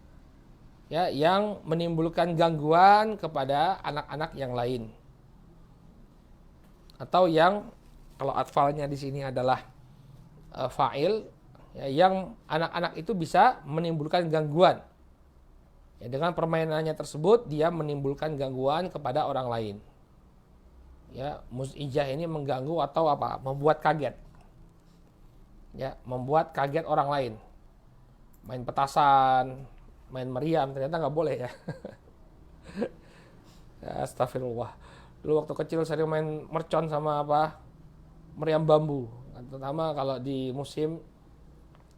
S1: ya, yang menimbulkan gangguan kepada anak-anak yang lain. Atau yang kalau atfalnya di sini adalah fa'il ya, yang anak-anak itu bisa menimbulkan gangguan. Ya, dengan permainannya tersebut dia menimbulkan gangguan kepada orang lain. Ya, muz'ijah ini mengganggu atau apa? Membuat kaget. Ya, membuat kaget orang lain. Main petasan, main meriam, ternyata nggak boleh ya. Ya, astagfirullah. Dulu waktu kecil sering main mercon sama apa? Meriam bambu. Terutama kalau di musim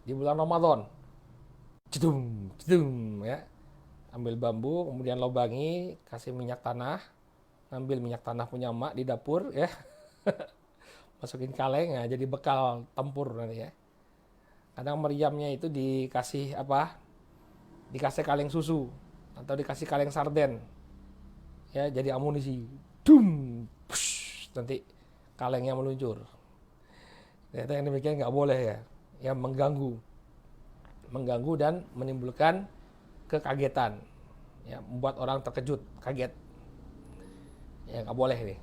S1: di bulan Ramadan. Jedung, jedung ya. Ambil bambu, kemudian lobangi, kasih minyak tanah. Ngambil minyak tanah punya emak di dapur ya. Masukin kaleng ya, jadi bekal tempur nanti ya. Kadang meriamnya itu dikasih apa? Dikasih kaleng susu atau dikasih kaleng sarden. Ya, jadi amunisi. Dum, push, nanti kalengnya meluncur. Ternyata yang demikian nggak boleh ya. Yang mengganggu dan menimbulkan kekagetan. Ya, membuat orang terkejut, kaget. Ya, nggak boleh nih.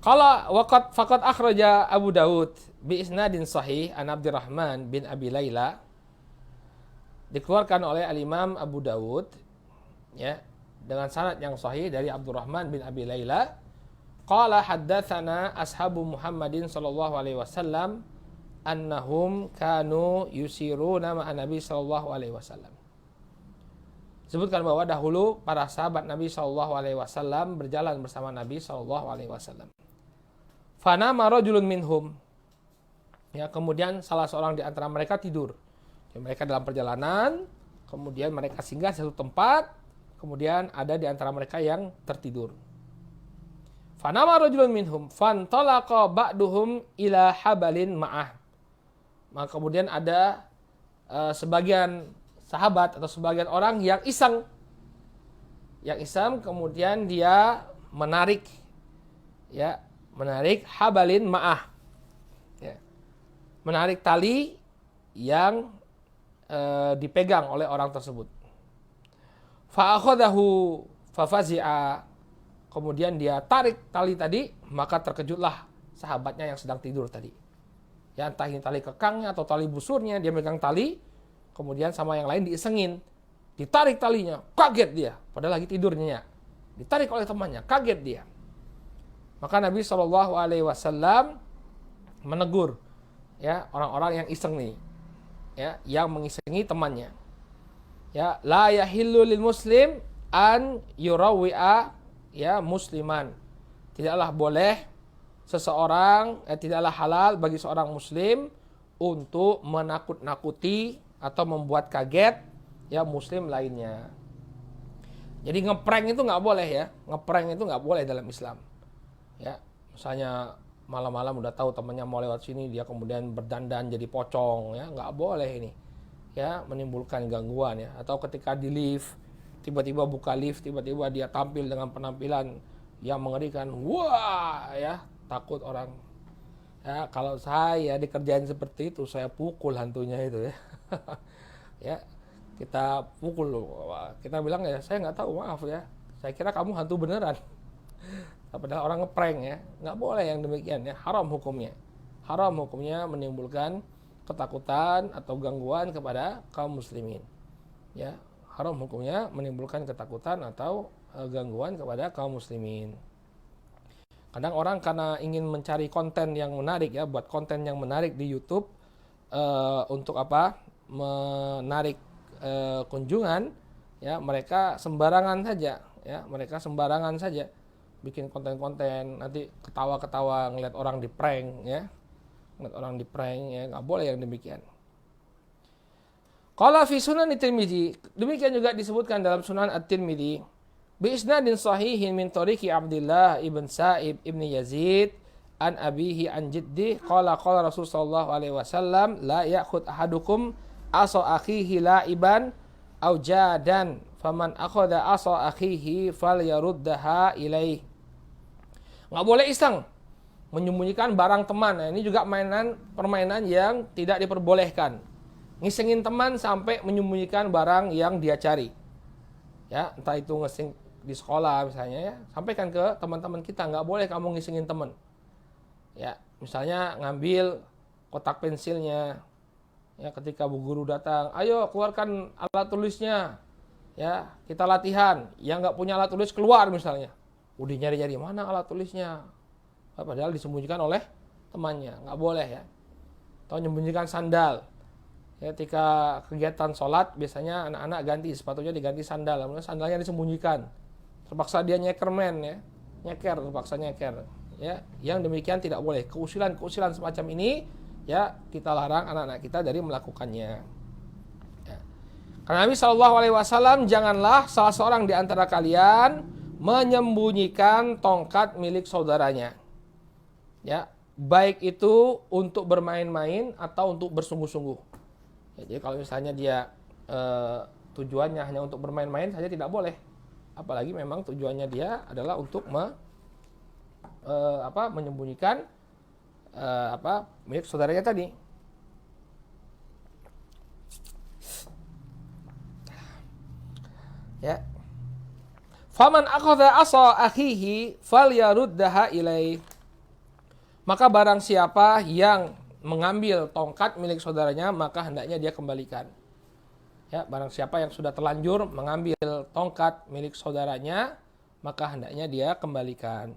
S1: Qala waqad faqad akhraja Abu Daud bi isnadin sahih an Abdurrahman bin Abi Laila, dikeluarkan oleh al-Imam Abu Daud ya dengan sanad yang sahih dari Abdurrahman bin Abi Laila, qala haddatsana ashabu Muhammadin sallallahu alaihi wasallam annahum kanu yusiruna ma'an Nabi sallallahu alaihi wasallam. Sebutkan bahwa dahulu para sahabat Nabi sallallahu alaihi wasallam berjalan bersama Nabi sallallahu alaihi wasallam. Fanama rajulun minhum. Ya, kemudian salah seorang di antara mereka tidur. Ya, mereka dalam perjalanan, kemudian mereka singgah di satu tempat, kemudian ada di antara mereka yang tertidur. Fanama rajulun minhum, fantalaqa ba'duhum ila habalin ma'ah. Maka kemudian ada sebagian sahabat atau sebagian orang yang iseng. Yang iseng kemudian dia menarik ya, menarik habalin ma'ah. Ya. Menarik tali yang dipegang oleh orang tersebut. Fa'akhadahu fafazi'a. Kemudian dia tarik tali tadi, maka terkejutlah sahabatnya yang sedang tidur tadi. Ya, entah ini tali kekangnya atau tali busurnya, dia megang tali, kemudian sama yang lain diisengin. Ditarik talinya, kaget dia, padahal lagi tidurnya. Ditarik oleh temannya, kaget dia. Maka Nabi SAW menegur ya orang-orang yang iseng nih, ya, yang mengisengi temannya. Ya, la yahillu lil muslim an yurawwi'a ya musliman. Tidaklah boleh seseorang, tidaklah halal bagi seorang muslim untuk menakut-nakuti atau membuat kaget ya muslim lainnya. Jadi ngeprank itu nggak boleh ya, ngeprank itu nggak boleh dalam Islam. Ya, misalnya malam-malam udah tahu temannya mau lewat sini, dia kemudian berdandan jadi pocong, ya nggak boleh ini, ya menimbulkan gangguan ya. Atau ketika di lift, tiba-tiba buka lift, tiba-tiba dia tampil dengan penampilan yang mengerikan. Wah, ya, takut orang. Ya, kalau saya dikerjain seperti itu, saya pukul hantunya itu ya. Ya, kita pukul loh. Kita bilang ya, saya nggak tahu, maaf ya. Saya kira kamu hantu beneran. Padahal orang ngeprank ya. Nggak boleh yang demikian ya. Haram hukumnya. Haram hukumnya menimbulkan ketakutan atau gangguan kepada kaum muslimin. Ya, haram hukumnya menimbulkan ketakutan atau gangguan kepada kaum muslimin. Kadang orang karena ingin mencari konten yang menarik ya, buat konten yang menarik di YouTube untuk apa? Menarik kunjungan ya, mereka sembarangan saja ya, mereka sembarangan saja bikin konten-konten, nanti ketawa-ketawa ngeliat orang di prank ya. Ngeliat orang di prank ya, enggak boleh yang demikian. Qala fi Sunan At-Tirmidzi, demikian juga disebutkan dalam Sunan At-Tirmidzi bi isnadin sahihin min tariqi Abdullah ibn Sa'ib ibn Yazid an abihi an jiddi qala qala Rasul sallallahu alaihi wasallam la ya'khud ahadukum asa akhihi la'iban aw jadan faman akhadha asa akhihi falyaruddaha ilaih. Enggak boleh iseng menyembunyikan barang teman. Nah, ini juga permainan yang tidak diperbolehkan. Ngisengin teman sampai menyembunyikan barang yang dia cari. Ya, entah itu ngiseng di sekolah misalnya ya, sampaikan ke teman-teman kita, nggak boleh kamu ngisengin teman. Ya, misalnya ngambil kotak pensilnya. Ya, ketika bu guru datang, ayo keluarkan alat tulisnya. Ya, kita latihan. Yang nggak punya alat tulis keluar misalnya. Udah nyari-nyari mana alat tulisnya. Padahal disembunyikan oleh temannya, nggak boleh ya. Atau menyembunyikan sandal. Ya, ketika kegiatan sholat biasanya anak-anak ganti sepatunya, diganti sandal, namun sandalnya disembunyikan. Terpaksa dia nyekermen ya, terpaksa nyeker. Ya, yang demikian tidak boleh. Keusilan semacam ini ya kita larang anak-anak kita dari melakukannya. Ya. Karena Nabi SAW, janganlah salah seorang di antara kalian menyembunyikan tongkat milik saudaranya. Ya, baik itu untuk bermain-main atau untuk bersungguh-sungguh. Jadi kalau misalnya dia tujuannya hanya untuk bermain-main saja tidak boleh. Apalagi memang tujuannya dia adalah untuk menyembunyikan milik saudaranya tadi. Ya. Faman akhadha asa akhihi falyaruddaha ilaih. Maka barang siapa yang mengambil tongkat milik saudaranya, maka hendaknya dia kembalikan. Ya, barang siapa yang sudah terlanjur mengambil tongkat milik saudaranya, maka hendaknya dia kembalikan.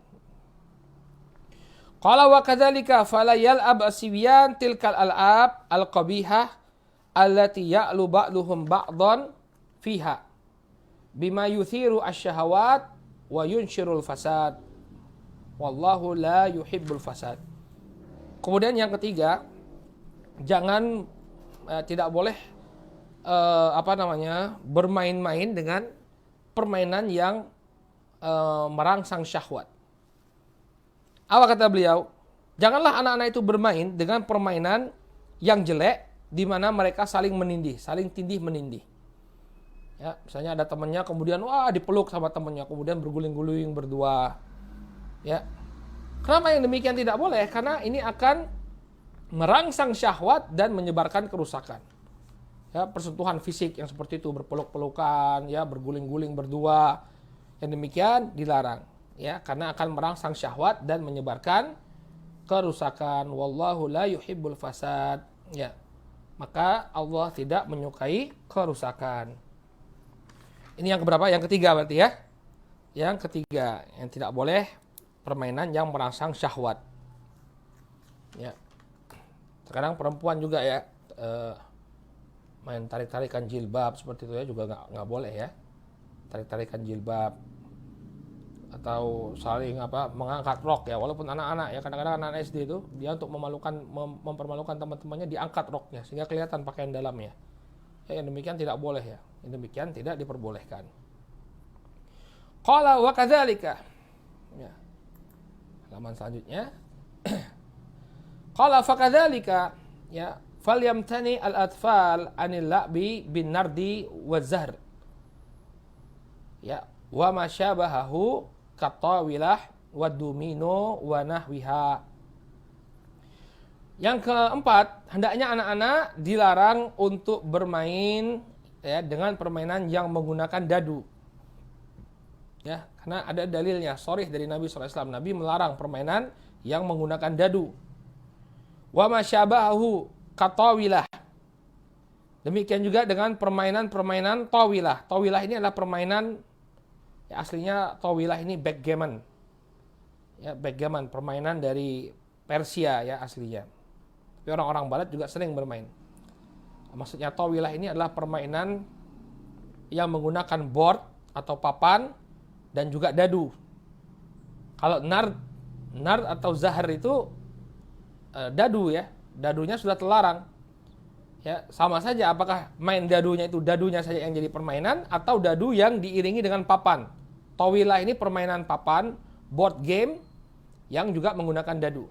S1: Qala wa kadzalika fala yal'ab asibyan tilkal al'ab al-qabihah allati ya'lu ba'duhum ba'dhan fiha bima yuthiru asy-syahawat wa yunshirul fasad. Wallahu la yuhibbul fasad. Kemudian yang ketiga, tidak boleh bermain-main dengan permainan yang merangsang syahwat. Apa kata beliau? Janganlah anak-anak itu bermain dengan permainan yang jelek di mana mereka saling menindih, saling tindih menindih. Ya, misalnya ada temannya kemudian dipeluk sama temannya, kemudian berguling-guling berdua. Ya. Kenapa yang demikian tidak boleh? Karena ini akan merangsang syahwat dan menyebarkan kerusakan. Ya, persentuhan fisik yang seperti itu, berpeluk-pelukan, ya, berguling-guling berdua, yang demikian dilarang. Ya, karena akan merangsang syahwat dan menyebarkan kerusakan. Wallahu la yuhibbul fasad. Ya. Maka Allah tidak menyukai kerusakan. Ini yang keberapa? Yang ketiga berarti ya. Yang ketiga, yang tidak boleh permainan yang merangsang syahwat. Ya. Sekarang perempuan juga ya main tarik-tarikan jilbab seperti itu ya juga nggak boleh ya. Tarik-tarikan jilbab atau saling mengangkat rok ya, walaupun anak-anak ya, kadang-kadang anak SD itu dia untuk mempermalukan teman-temannya diangkat roknya sehingga kelihatan pakaian dalamnya. Ya, yang demikian tidak boleh ya. Yang demikian tidak diperbolehkan. Qala wa kadzalika. Ya. Halaman selanjutnya. Qala fa kadzalika ya falyamtani al-atfal anil la'bi bin nardi wa zahr. Ya, wa ma syabahahu katawilah wa domino wa nahwiha. Yang keempat, hendaknya anak-anak dilarang untuk bermain ya dengan permainan yang menggunakan dadu. Ya, karena ada dalilnya sharih dari Nabi SAW. Nabi melarang permainan yang menggunakan dadu. Wa masyabahu katawilah. Demikian juga dengan permainan-permainan tawilah. Tawilah ini adalah permainan ya, aslinya tawilah ini backgammon. Ya, backgammon, permainan dari Persia ya aslinya. Tapi orang-orang barat juga sering bermain. Maksudnya tawilah ini adalah permainan yang menggunakan board atau papan dan juga dadu. Kalau nard atau zahar itu dadu ya, dadunya sudah terlarang. Ya, sama saja apakah main dadunya itu dadunya saja yang jadi permainan atau dadu yang diiringi dengan papan. Tawilah ini permainan papan, board game yang juga menggunakan dadu.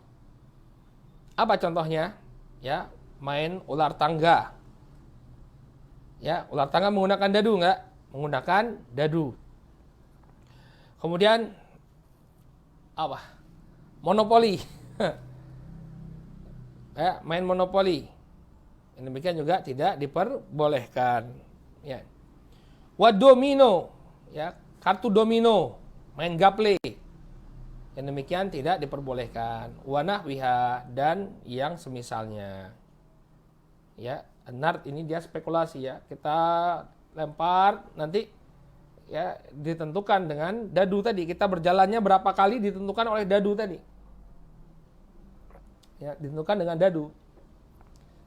S1: Apa contohnya? Ya, main ular tangga. Ya, ular tangga menggunakan dadu enggak? Menggunakan dadu. Kemudian apa? Monopoli. Ya, main monopoli. Demikian juga tidak diperbolehkan. Ya. Wa domino, ya, kartu domino, main gaple. Yang demikian tidak diperbolehkan. Wa nahwiha dan yang semisalnya. Ya, nard ini dia spekulasi ya. Kita lempar nanti ya ditentukan dengan dadu tadi. Kita berjalannya berapa kali ditentukan oleh dadu tadi. Ya, ditentukan dengan dadu.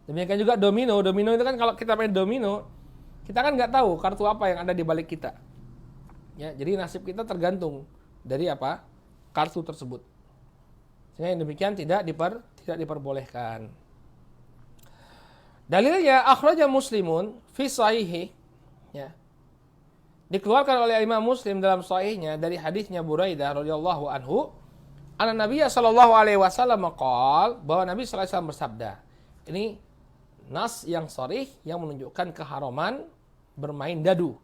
S1: Demikian juga domino. Domino itu kan kalau kita main domino, kita kan nggak tahu kartu apa yang ada di balik kita. Ya, jadi nasib kita tergantung dari apa? Kartu tersebut. Sehingga yang demikian tidak diperbolehkan. Dalilnya akhraja Muslimun fi sahihi, ya. Dikeluarkan oleh Imam Muslim dalam sahihnya dari hadisnya Buraidah radhiyallahu anhu, anna Nabiy sallallahu alaihi wasallam qaal, bahwa Nabi sallallahu alaihi wasallam bersabda. Ini nas yang sharih yang menunjukkan keharaman bermain dadu.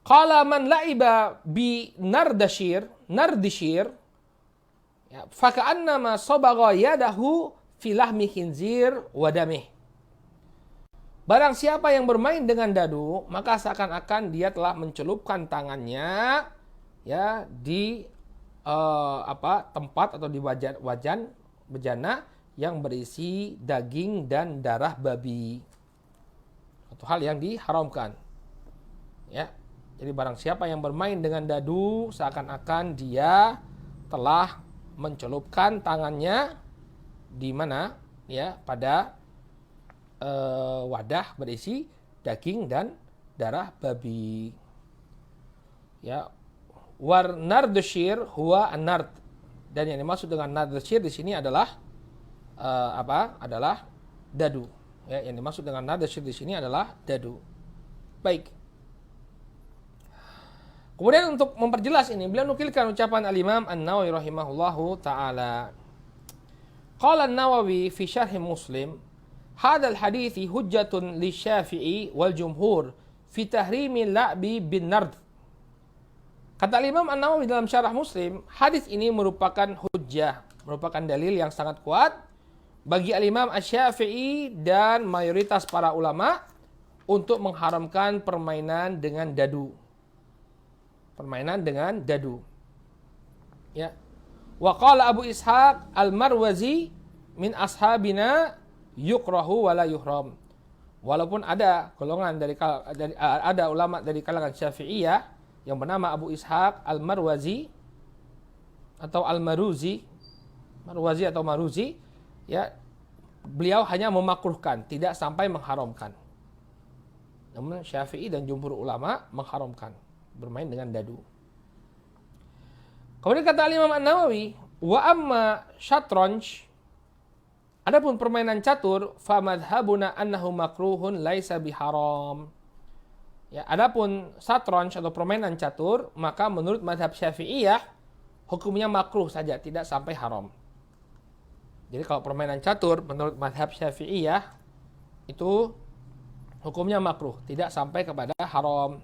S1: Qala man la'iba bi nardishir ya fa ka'annama sabagha yadahu fi lahmi khinzir wa damih. Barang siapa yang bermain dengan dadu, maka seakan-akan dia telah mencelupkan tangannya ya di tempat atau di wajan bejana yang berisi daging dan darah babi. Satu hal yang diharamkan. Ya. Jadi barang siapa yang bermain dengan dadu, seakan-akan dia telah mencelupkan tangannya di mana? Ya, pada wadah berisi daging dan darah babi. Ya, war nardshir huwa an-nard. Dan yang dimaksud dengan nardshir di sini adalah adalah dadu. Ya, yang dimaksud dengan nardshir di sini adalah dadu. Baik. Kemudian untuk memperjelas ini, beliau nukilkan ucapan Al-Imam An-Nawawi rahimahullahu taala. Qala An-Nawawi fi syarh Muslim, "Hadzal hadithi hujjatun lisy-Syafi'i wal jumhur fi tahrimi la'bi bin nard." Kata Imam An-Nawawi dalam syarah Muslim, hadis ini merupakan hujjah, merupakan dalil yang sangat kuat bagi Al-Imam Asy-Syafi'i dan mayoritas para ulama untuk mengharamkan permainan dengan dadu. Permainan dengan dadu. Ya. Wa qala Abu Ishaq Al-Marwazi min ashabina yukrahu wala yuhram. Walaupun ada golongan ada ulama dari kalangan Syafi'iyah yang bernama Abu Ishaq Al-Marwazi atau Al-Maruzi, Marwazi atau Maruzi, ya, beliau hanya memakruhkan, tidak sampai mengharamkan. Namun Syafi'i dan jumhur ulama mengharamkan bermain dengan dadu. Kemudian kata Imam An-Nawawi, wa amma syatranj, adapun permainan catur, fa madhhabuna annahu makruhun laisa biharam. Ya, adapun syatranj atau permainan catur, maka menurut mazhab Syafi'iyah hukumnya makruh saja, tidak sampai haram. Jadi kalau permainan catur menurut mazhab Syafi'iyah itu hukumnya makruh, tidak sampai kepada haram.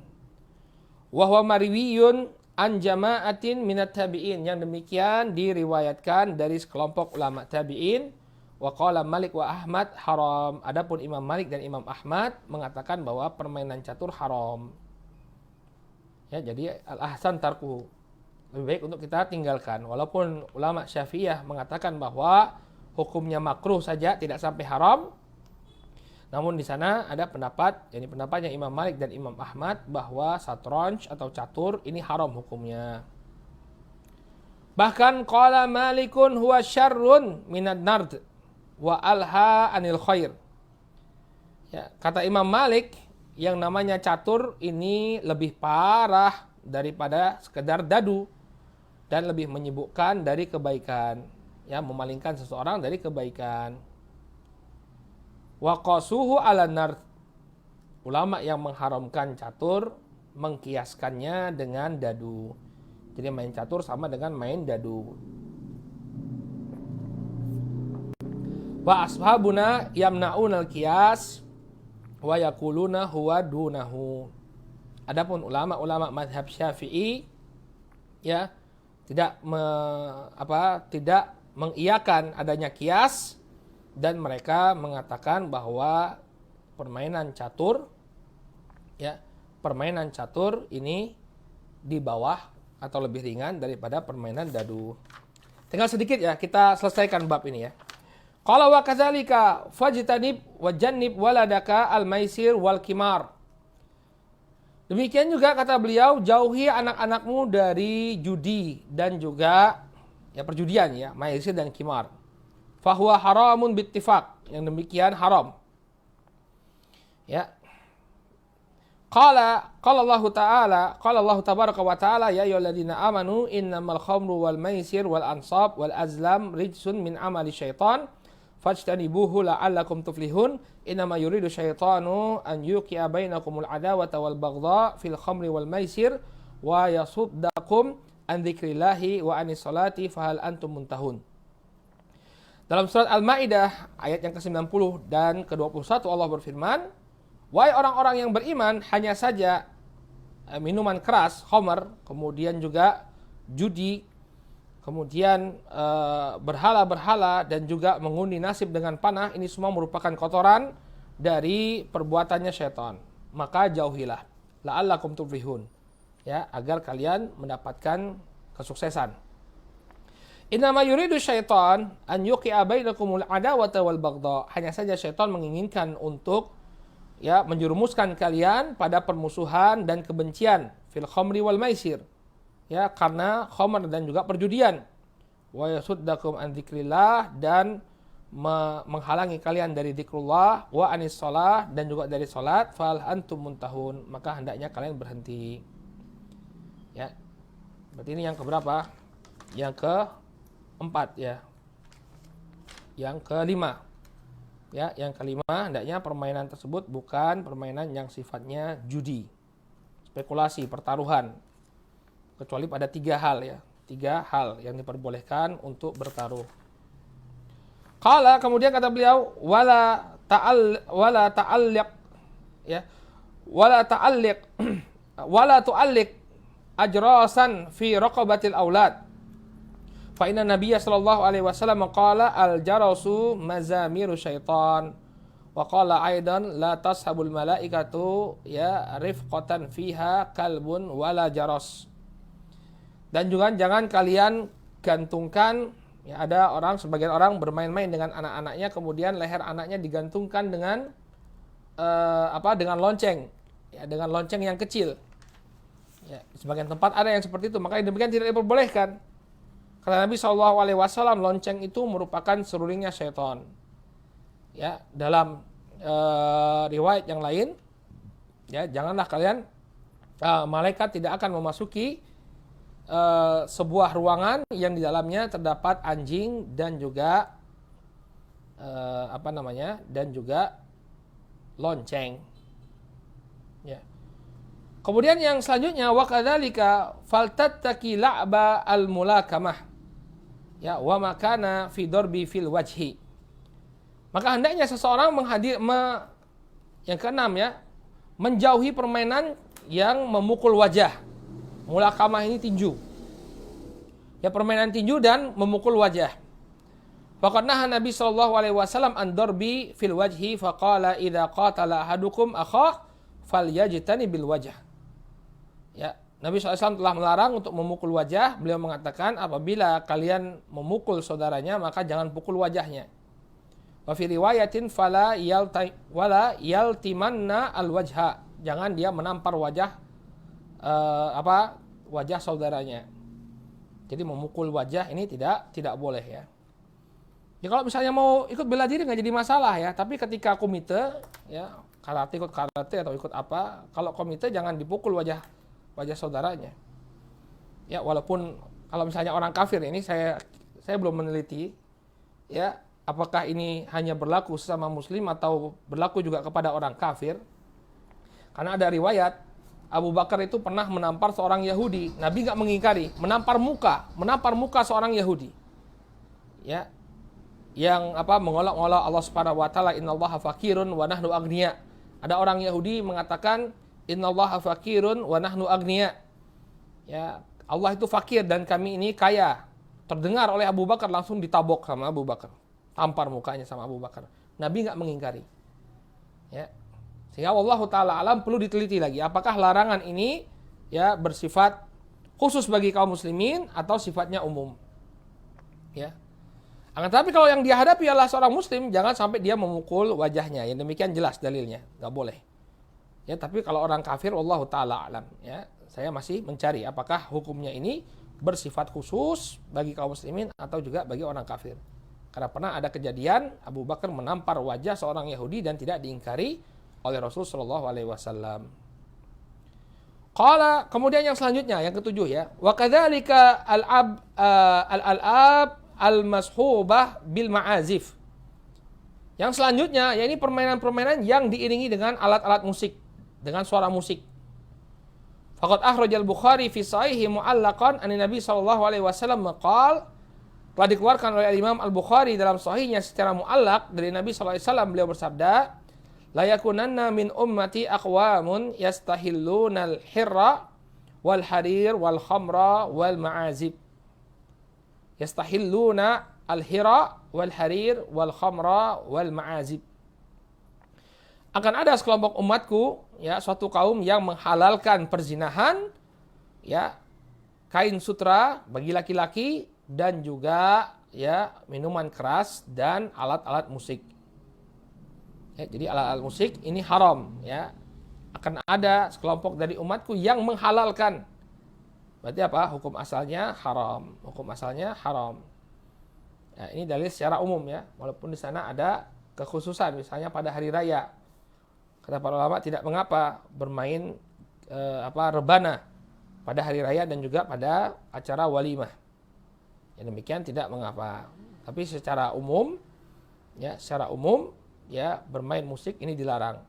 S1: Wa huwa marwiyun an jama'atin minat tabi'in. Yang demikian diriwayatkan dari sekelompok ulama tabi'in. Wa qala Malik wa Ahmad haram. Adapun Imam Malik dan Imam Ahmad mengatakan bahwa permainan catur haram. Ya, jadi al-ahsan tarkuhu. Lebih baik untuk kita tinggalkan. Walaupun ulama Syafi'iyah mengatakan bahwa hukumnya makruh saja, tidak sampai haram. Namun di sana ada pendapat, yakni pendapatnya Imam Malik dan Imam Ahmad bahwa satranj atau catur ini haram hukumnya. Bahkan qala Malikun huwa syarrun minad nard wa alha anil khair. Ya, kata Imam Malik, yang namanya catur ini lebih parah daripada sekedar dadu dan lebih menyibukkan dari kebaikan, ya, memalingkan seseorang dari kebaikan. Wa qasuhu ala nard. Ulama yang mengharamkan catur mengkiaskannya dengan dadu. Jadi main catur sama dengan main dadu. Wa ashabuna yamna'un al-qiyas wa yaquluna huwa dunahu. Adapun ulama-ulama mazhab Syafi'i, ya, tidak mengiyakan adanya qiyas, dan mereka mengatakan bahwa permainan catur, ya, permainan catur ini di bawah atau lebih ringan daripada permainan dadu. Tinggal sedikit ya kita selesaikan bab ini ya. Qala wa kadzalika fajtanib wa jannib waladaka al-maisir wal kimar. Demikian juga kata beliau, jauhi anak-anakmu dari judi dan juga ya perjudian ya, maisir dan kimar. Fahuwa haramun bittifaq. Yang demikian haram. Ya. Qala Allah tabaraka wa ta'ala ya ayyuhalladzina amanu innamal khamru wal maisir wal ansab wal azlam rijsun min amali syaitan fajtanibuhu la'allakum tuflihun. Innama yuridu syaitanu an yuqi'a bainakumul adawata wal baghdha fil khamri wal maisir wa yasuddakum an dzikrillahi wa anis salati fahal antum muntahun. Dalam surat Al-Maidah ayat yang ke-90 dan ke-21 Allah berfirman, wahai orang-orang yang beriman, hanya saja minuman keras, khamr, kemudian juga judi, kemudian berhala-berhala dan juga mengundi nasib dengan panah, ini semua merupakan kotoran dari perbuatannya syaitan. Maka jauhilah, la'allakum tuflihun, ya, agar kalian mendapatkan kesuksesan. Innama yuridu syaitan an yuqi'a bainakumul adawata wal baghdha. Hanya saja syaitan menginginkan untuk ya menjerumuskan kalian pada permusuhan dan kebencian fil khamri wal maisir. Ya, karena khamr dan juga perjudian. Wa yasuddakum an dzikrillah, dan menghalangi kalian dari zikrullah, wa anis shalah, dan juga dari salat, fal antum muntahun, maka hendaknya kalian berhenti. Ya. Berarti ini yang keberapa? Yang keempat ya. Yang kelima. Ya, yang kelima, hendaknya permainan tersebut bukan permainan yang sifatnya judi, spekulasi, pertaruhan. Kecuali pada 3 hal ya. 3 hal yang diperbolehkan untuk bertaruh. Qala, kemudian kata beliau, wala ta'alliq ya. Wala tu'alliq ajrasan fi raqabatil aulad. Fa inna Nabiyya sallallahu alaihi wasallam qala al-jarasu mazamiru syaitan. Wa qala aidan la tashabul malaikatu ya rifqatan fiha kalbun wala jaras. Dan juga jangan kalian gantungkan, ya, ada sebagian orang bermain-main dengan anak-anaknya, kemudian leher anaknya digantungkan dengan dengan lonceng, ya, dengan lonceng yang kecil. Ya, sebagian tempat ada yang seperti itu, maka demikian tidak diperbolehkan. Kata Nabi SAW, lonceng itu merupakan serulingnya syaitan. Ya, dalam riwayat yang lain, ya, janganlah kalian, malaikat tidak akan memasuki sebuah ruangan yang di dalamnya terdapat anjing dan juga dan juga lonceng. Ya. Kemudian yang selanjutnya, wa kadzalika faltattaqi la'ba al-mulakamah. Ya, wa makana fi darbi fil wajhi. Maka hendaknya seseorang yang keenam ya, menjauhi permainan yang memukul wajah. Mulakamah ini tinju. Ya, permainan tinju dan memukul wajah. Faqad naha Nabi sallallahu alaihi wasallam an darbi fil wajhi faqala idza qatala ahadukum akhah falyajtani bil wajh. Ya, Nabi SAW telah melarang untuk memukul wajah. Beliau mengatakan apabila kalian memukul saudaranya maka jangan pukul wajahnya. Wa fi riwayatin fala yaltimanna al wajha. Jangan dia menampar wajah wajah saudaranya. Jadi memukul wajah ini tidak boleh ya. Ya kalau misalnya mau ikut bela diri nggak jadi masalah ya. Tapi ketika komite ya karate ikut karate atau ikut apa, kalau komite jangan dipukul wajah saudaranya. Ya walaupun kalau misalnya orang kafir ini saya belum meneliti ya apakah ini hanya berlaku sesama muslim atau berlaku juga kepada orang kafir. Karena ada riwayat Abu Bakar itu pernah menampar seorang Yahudi. Nabi enggak mengingkari, menampar muka seorang Yahudi. Ya. Yang mengolok-olok Allah Subhanahu wa taala, innallaha faqirun wa nahnu aghnia. Ada orang Yahudi mengatakan innallaha faqirun wa nahnu aghnia. Ya, Allah itu fakir dan kami ini kaya. Terdengar oleh Abu Bakar, langsung ditabok sama Abu Bakar. Tampar mukanya sama Abu Bakar. Nabi enggak mengingkari. Ya. Sehingga Allah taala alam perlu diteliti lagi apakah larangan ini ya bersifat khusus bagi kaum muslimin atau sifatnya umum. Ya. Tapi kalau yang dia hadapi adalah seorang muslim, jangan sampai dia memukul wajahnya. Yang demikian jelas dalilnya, enggak boleh. Ya, tapi kalau orang kafir Allah taala alam, ya. Saya masih mencari apakah hukumnya ini bersifat khusus bagi kaum muslimin atau juga bagi orang kafir. Karena pernah ada kejadian Abu Bakar menampar wajah seorang Yahudi dan tidak diingkari oleh Rasul sallallahu alaihi wasallam. Qala, kemudian yang selanjutnya yang ketujuh ya, wa kadzalika al-al'ab al-mashubah bil ma'azif. Yang selanjutnya ya ini permainan-permainan yang diiringi dengan alat-alat musik, dengan suara musik. Faqad akhrajal Bukhari fi sahihi mu'allaqan an Nabi sallallahu alaihi wasallam qala, telah dikeluarkan oleh Imam Al-Bukhari dalam sahihnya secara mu'allaq dari Nabi sallallahu alaihi wasallam, beliau bersabda, la yakunanna min ummati aqwamun yastahillunal hirra wal harir wal khamra wal ma'azib. Yastahilluna al-hira wal harir wal khamra wal ma'azib. Akan ada sekelompok umatku ya, suatu kaum yang menghalalkan perzinahan ya, kain sutra bagi laki-laki dan juga ya minuman keras dan alat-alat musik. Ya, jadi alat-alat musik ini haram ya. Akan ada sekelompok dari umatku yang menghalalkan. Berarti apa? Hukum asalnya haram. Hukum asalnya haram. Ya, ini dalil secara umum ya. Walaupun di sana ada kekhususan, misalnya pada hari raya. Kata para ulama tidak mengapa bermain rebana pada hari raya dan juga pada acara walimah. Ya, demikian tidak mengapa. Tapi secara umum ya bermain musik ini dilarang.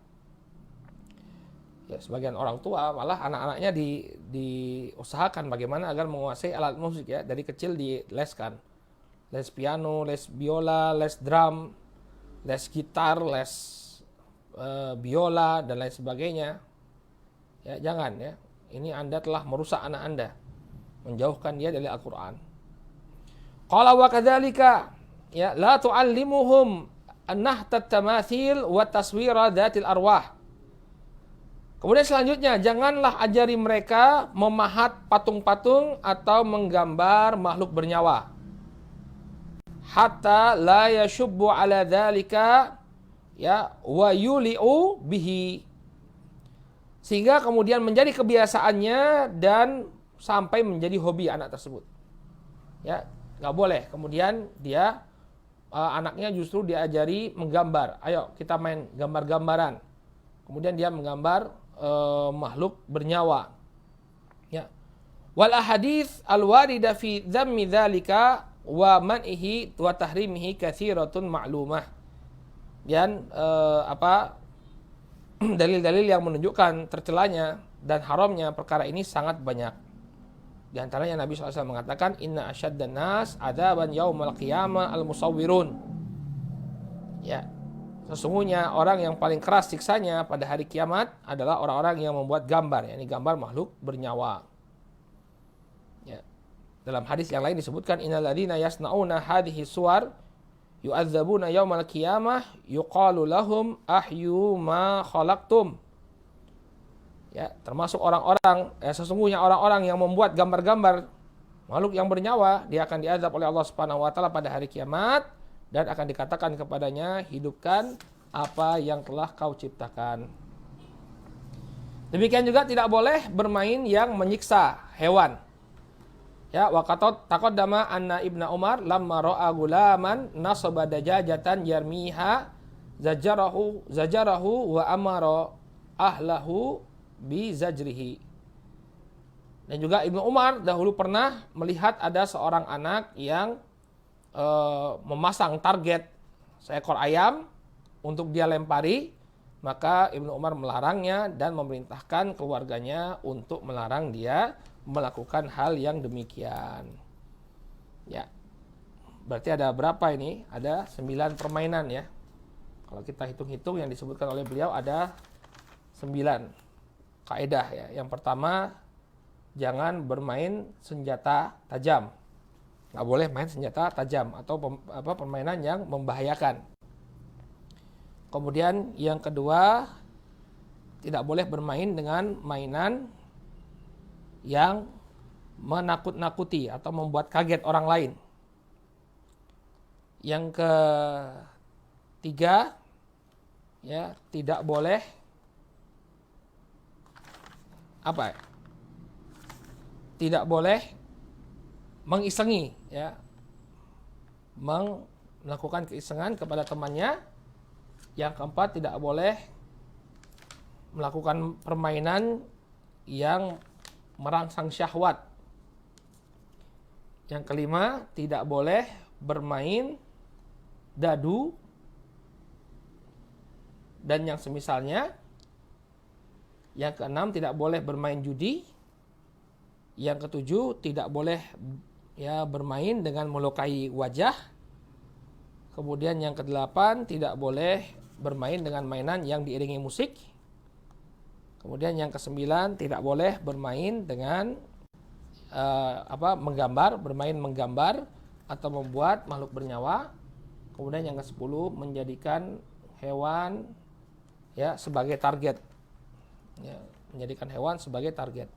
S1: Ya, sebagian orang tua malah anak-anaknya diusahakan bagaimana agar menguasai alat musik ya, dari kecil dileskan. Les piano, les biola, les drum, les gitar, les biola dan lain sebagainya. Ya, jangan ya. Ini Anda telah merusak anak Anda, menjauhkan dia dari Al-Qur'an. Qala wa kadzalika ya la tu'allimuhum an-nahtat tamathil wa taswira dzatil arwah. Kemudian selanjutnya, janganlah ajari mereka memahat patung-patung atau menggambar makhluk bernyawa. Hatta la yashubbu ala dzalika ya wa yuli'u bihi. Sehingga kemudian menjadi kebiasaannya dan sampai menjadi hobi anak tersebut. Ya, enggak boleh. Kemudian dia anaknya justru diajari menggambar. Ayo kita main gambar-gambaran. Kemudian dia menggambar makhluk bernyawa. Ya. Wal ahadits al-warida fi dzammi dzalika wa man'ihi wa tahrimihi katsiratun ma'lumah. Dan dalil-dalil yang menunjukkan tercelanya dan haramnya perkara ini sangat banyak. Di antaranya Nabi SAW mengatakan, inna asyaddan nas adzaban yaumal qiyamah al-musawwirun. Ya. Sesungguhnya orang yang paling keras siksanya pada hari kiamat adalah orang-orang yang membuat gambar, yakni gambar makhluk bernyawa. Dalam hadis yang lain disebutkan innal ladzina yasnauna hadhihi suwar yu'adzabuna yaumal qiyamah yuqalu lahum ahyu ma khalaqtum. Ya, termasuk orang-orang sesungguhnya orang-orang yang membuat gambar-gambar makhluk yang bernyawa, dia akan diazab oleh Allah Subhanahu wa taala pada hari kiamat dan akan dikatakan kepadanya, hidupkan apa yang telah kau ciptakan. Demikian juga tidak boleh bermain yang menyiksa hewan. Ya, waqatot taqaddama anna Ibnu Umar lamma ra'a gulaman nasaba dajajatan yarmiha zajarahu wa amara ahlahu bi zajrihi. Dan juga Ibnu Umar dahulu pernah melihat ada seorang anak yang memasang target seekor ayam untuk dia lempari, maka Ibnu Umar melarangnya dan memerintahkan keluarganya untuk melarang dia melakukan hal yang demikian. Ya. Berarti ada berapa ini? Ada 9 permainan ya. Kalau kita hitung-hitung yang disebutkan oleh beliau ada 9 kaidah ya. Yang pertama, jangan bermain senjata tajam. Nggak boleh main senjata tajam atau permainan yang membahayakan. Kemudian yang kedua, tidak boleh bermain dengan mainan yang menakut-nakuti atau membuat kaget orang lain. Yang ketiga, ya, tidak boleh tidak boleh mengisengi, ya, melakukan keisengan kepada temannya. Yang keempat, tidak boleh melakukan permainan yang merangsang syahwat. Yang kelima, tidak boleh bermain dadu dan yang semisalnya. Yang keenam, tidak boleh bermain judi. Yang ketujuh, tidak boleh ya bermain dengan melukai wajah. Kemudian yang kedelapan, tidak boleh bermain dengan mainan yang diiringi musik. Kemudian yang kesembilan, tidak boleh bermain dengan bermain menggambar atau membuat makhluk bernyawa. Kemudian yang kesepuluh, menjadikan hewan ya sebagai target. Ya, menjadikan hewan sebagai target.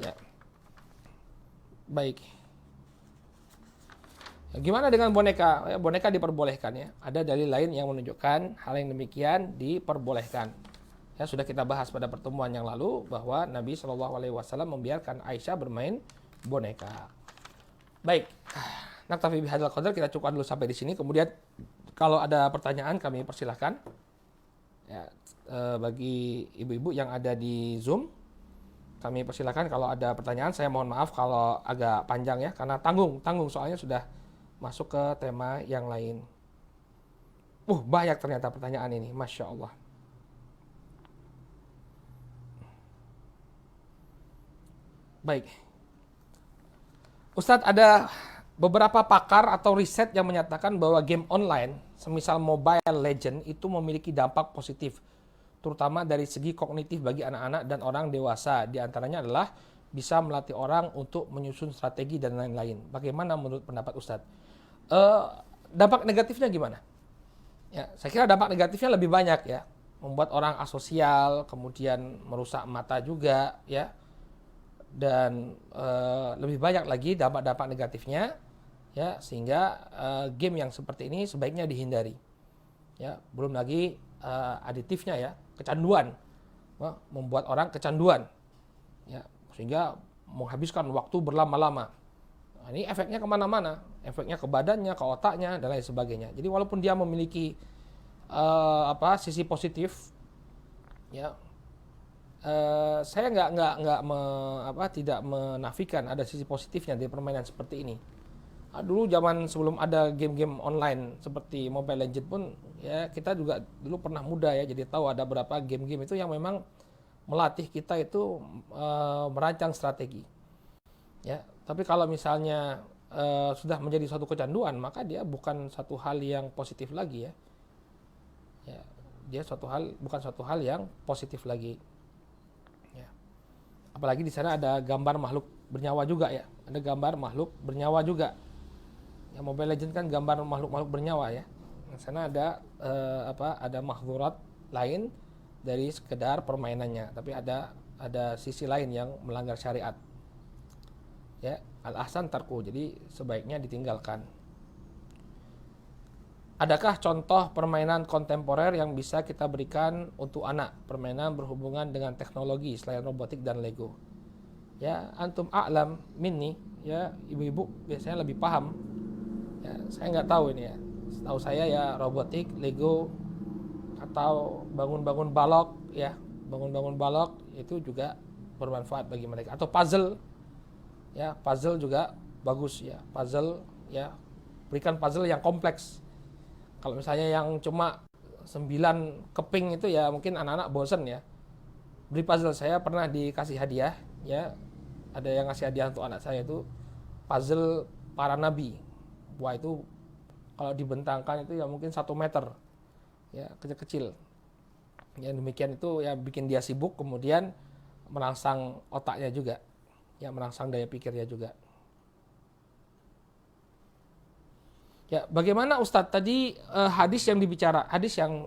S1: Ya. Baik. Ya, gimana dengan boneka? Ya, boneka diperbolehkan ya. Ada dalil lain yang menunjukkan hal yang demikian diperbolehkan. Ya, sudah kita bahas pada pertemuan yang lalu bahwa Nabi SAW membiarkan Aisyah bermain boneka. Baik, naktafi bihadzal qadar, kita cukupkan dulu sampai di sini. Kemudian kalau ada pertanyaan kami persilahkan. Ya, bagi ibu-ibu yang ada di Zoom, kami persilahkan kalau ada pertanyaan. Saya mohon maaf kalau agak panjang ya, karena tanggung soalnya sudah masuk ke tema yang lain. Banyak ternyata pertanyaan ini, Masya Allah. Baik, Ustadz, ada beberapa pakar atau riset yang menyatakan bahwa game online, semisal Mobile Legends, itu memiliki dampak positif, terutama dari segi kognitif bagi anak-anak dan orang dewasa. Di antaranya adalah bisa melatih orang untuk menyusun strategi dan lain-lain. Bagaimana menurut pendapat Ustadz? Dampak negatifnya gimana? Ya, saya kira dampak negatifnya lebih banyak ya, membuat orang asosial, kemudian merusak mata juga ya. Dan lebih banyak lagi dampak-dampak negatifnya ya, sehingga game yang seperti ini sebaiknya dihindari ya. Belum lagi aditifnya ya, kecanduan, membuat orang kecanduan ya, sehingga menghabiskan waktu berlama-lama. Nah, ini efeknya kemana-mana, efeknya ke badannya, ke otaknya dan lain sebagainya. Jadi walaupun dia memiliki sisi positif ya, saya tidak menafikan ada sisi positifnya di permainan seperti ini. Dulu zaman sebelum ada game-game online seperti Mobile Legends pun ya, kita juga dulu pernah muda ya, jadi tahu ada beberapa game-game itu yang memang melatih kita itu merancang strategi. Ya, tapi kalau misalnya sudah menjadi suatu kecanduan, maka dia bukan satu hal yang positif lagi ya. Ya, dia bukan suatu hal yang positif lagi. Apalagi di sana ada gambar makhluk bernyawa juga ya. Ada gambar makhluk bernyawa juga. Ya, Mobile Legends kan gambar makhluk-makhluk bernyawa ya. Di sana ada ada mahzurat lain dari sekedar permainannya, tapi ada sisi lain yang melanggar syariat. Ya, al-ahsan tarku, jadi sebaiknya ditinggalkan. Adakah contoh permainan kontemporer yang bisa kita berikan untuk anak? Permainan berhubungan dengan teknologi selain robotik dan Lego. Ya, antum a'lam minni, ya ibu-ibu biasanya lebih paham. Ya, saya nggak tahu ini ya. Setahu saya ya robotik, Lego atau bangun-bangun balok ya, bangun-bangun balok itu juga bermanfaat bagi mereka. Atau puzzle, ya puzzle juga bagus ya. Puzzle ya, berikan puzzle yang kompleks. Kalau misalnya yang cuma 9 keping itu ya mungkin anak-anak bosen ya. Beri puzzle. Saya pernah dikasih hadiah ya, ada yang ngasih hadiah untuk anak saya itu puzzle para nabi. Wah itu kalau dibentangkan itu ya mungkin 1 meter ya, kecil-kecil. Yang demikian itu ya bikin dia sibuk, kemudian merangsang otaknya juga ya, merangsang daya pikirnya juga. Ya, bagaimana Ustadz tadi hadis yang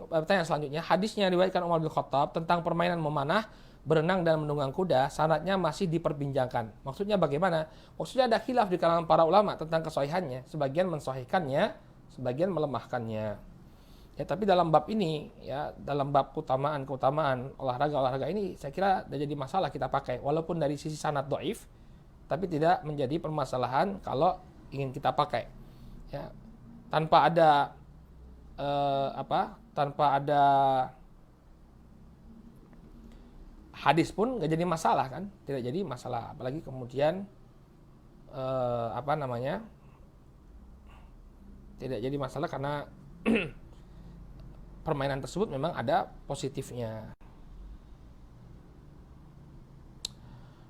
S1: pertanyaan selanjutnya, hadisnya diriwayatkan Umar bin Khattab tentang permainan memanah, berenang dan menunggang kuda, sanadnya masih diperbincangkan. Maksudnya bagaimana? Maksudnya ada khilaf di kalangan para ulama tentang kesahihannya, sebagian mensahihkannya, sebagian melemahkannya. Ya, tapi dalam bab ini ya, dalam bab keutamaan olahraga ini saya kira tidak jadi masalah kita pakai, walaupun dari sisi sanad dhaif, tapi tidak menjadi permasalahan kalau ingin kita pakai. Ya, tanpa ada hadis pun nggak jadi masalah kan, tidak jadi masalah, apalagi kemudian tidak jadi masalah karena permainan tersebut memang ada positifnya.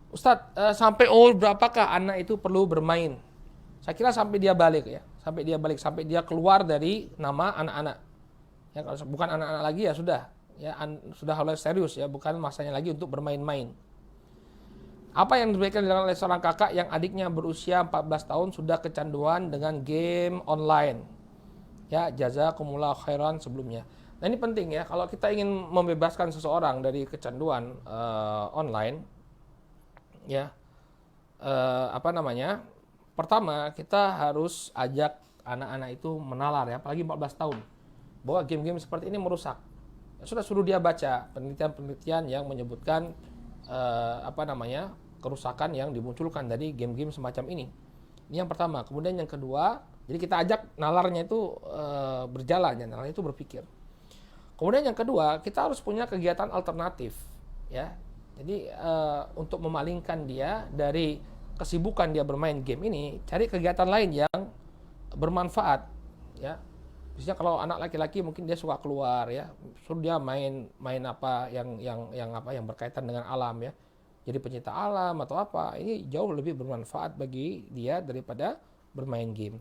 S1: Ustadz, sampai umur berapakah anak itu perlu bermain? Saya kira sampai dia balik ya, sampai dia keluar dari nama anak-anak. Ya, kalau bukan anak-anak lagi ya sudah mulai serius ya, bukan masanya lagi untuk bermain-main. Apa yang diberikan oleh seorang kakak yang adiknya berusia 14 tahun sudah kecanduan dengan game online? Ya, jazakumullah khairan sebelumnya. Nah, ini penting ya, kalau kita ingin membebaskan seseorang dari kecanduan online, ya, pertama kita harus ajak anak-anak itu menalar ya, apalagi 14 tahun, bahwa game-game seperti ini merusak. Ya, sudah suruh dia baca penelitian-penelitian yang menyebutkan kerusakan yang dimunculkan dari game-game semacam ini. Ini yang pertama. Kemudian yang kedua, jadi kita ajak nalarnya itu berjalan, ya, nalarnya itu berpikir. Kemudian yang kedua, kita harus punya kegiatan alternatif, ya. Jadi untuk memalingkan dia dari kesibukan dia bermain game ini, cari kegiatan lain yang bermanfaat, ya. Biasanya kalau anak laki-laki mungkin dia suka keluar ya, suruh dia main apa yang berkaitan dengan alam ya. Jadi pencinta alam atau apa, ini jauh lebih bermanfaat bagi dia daripada bermain game.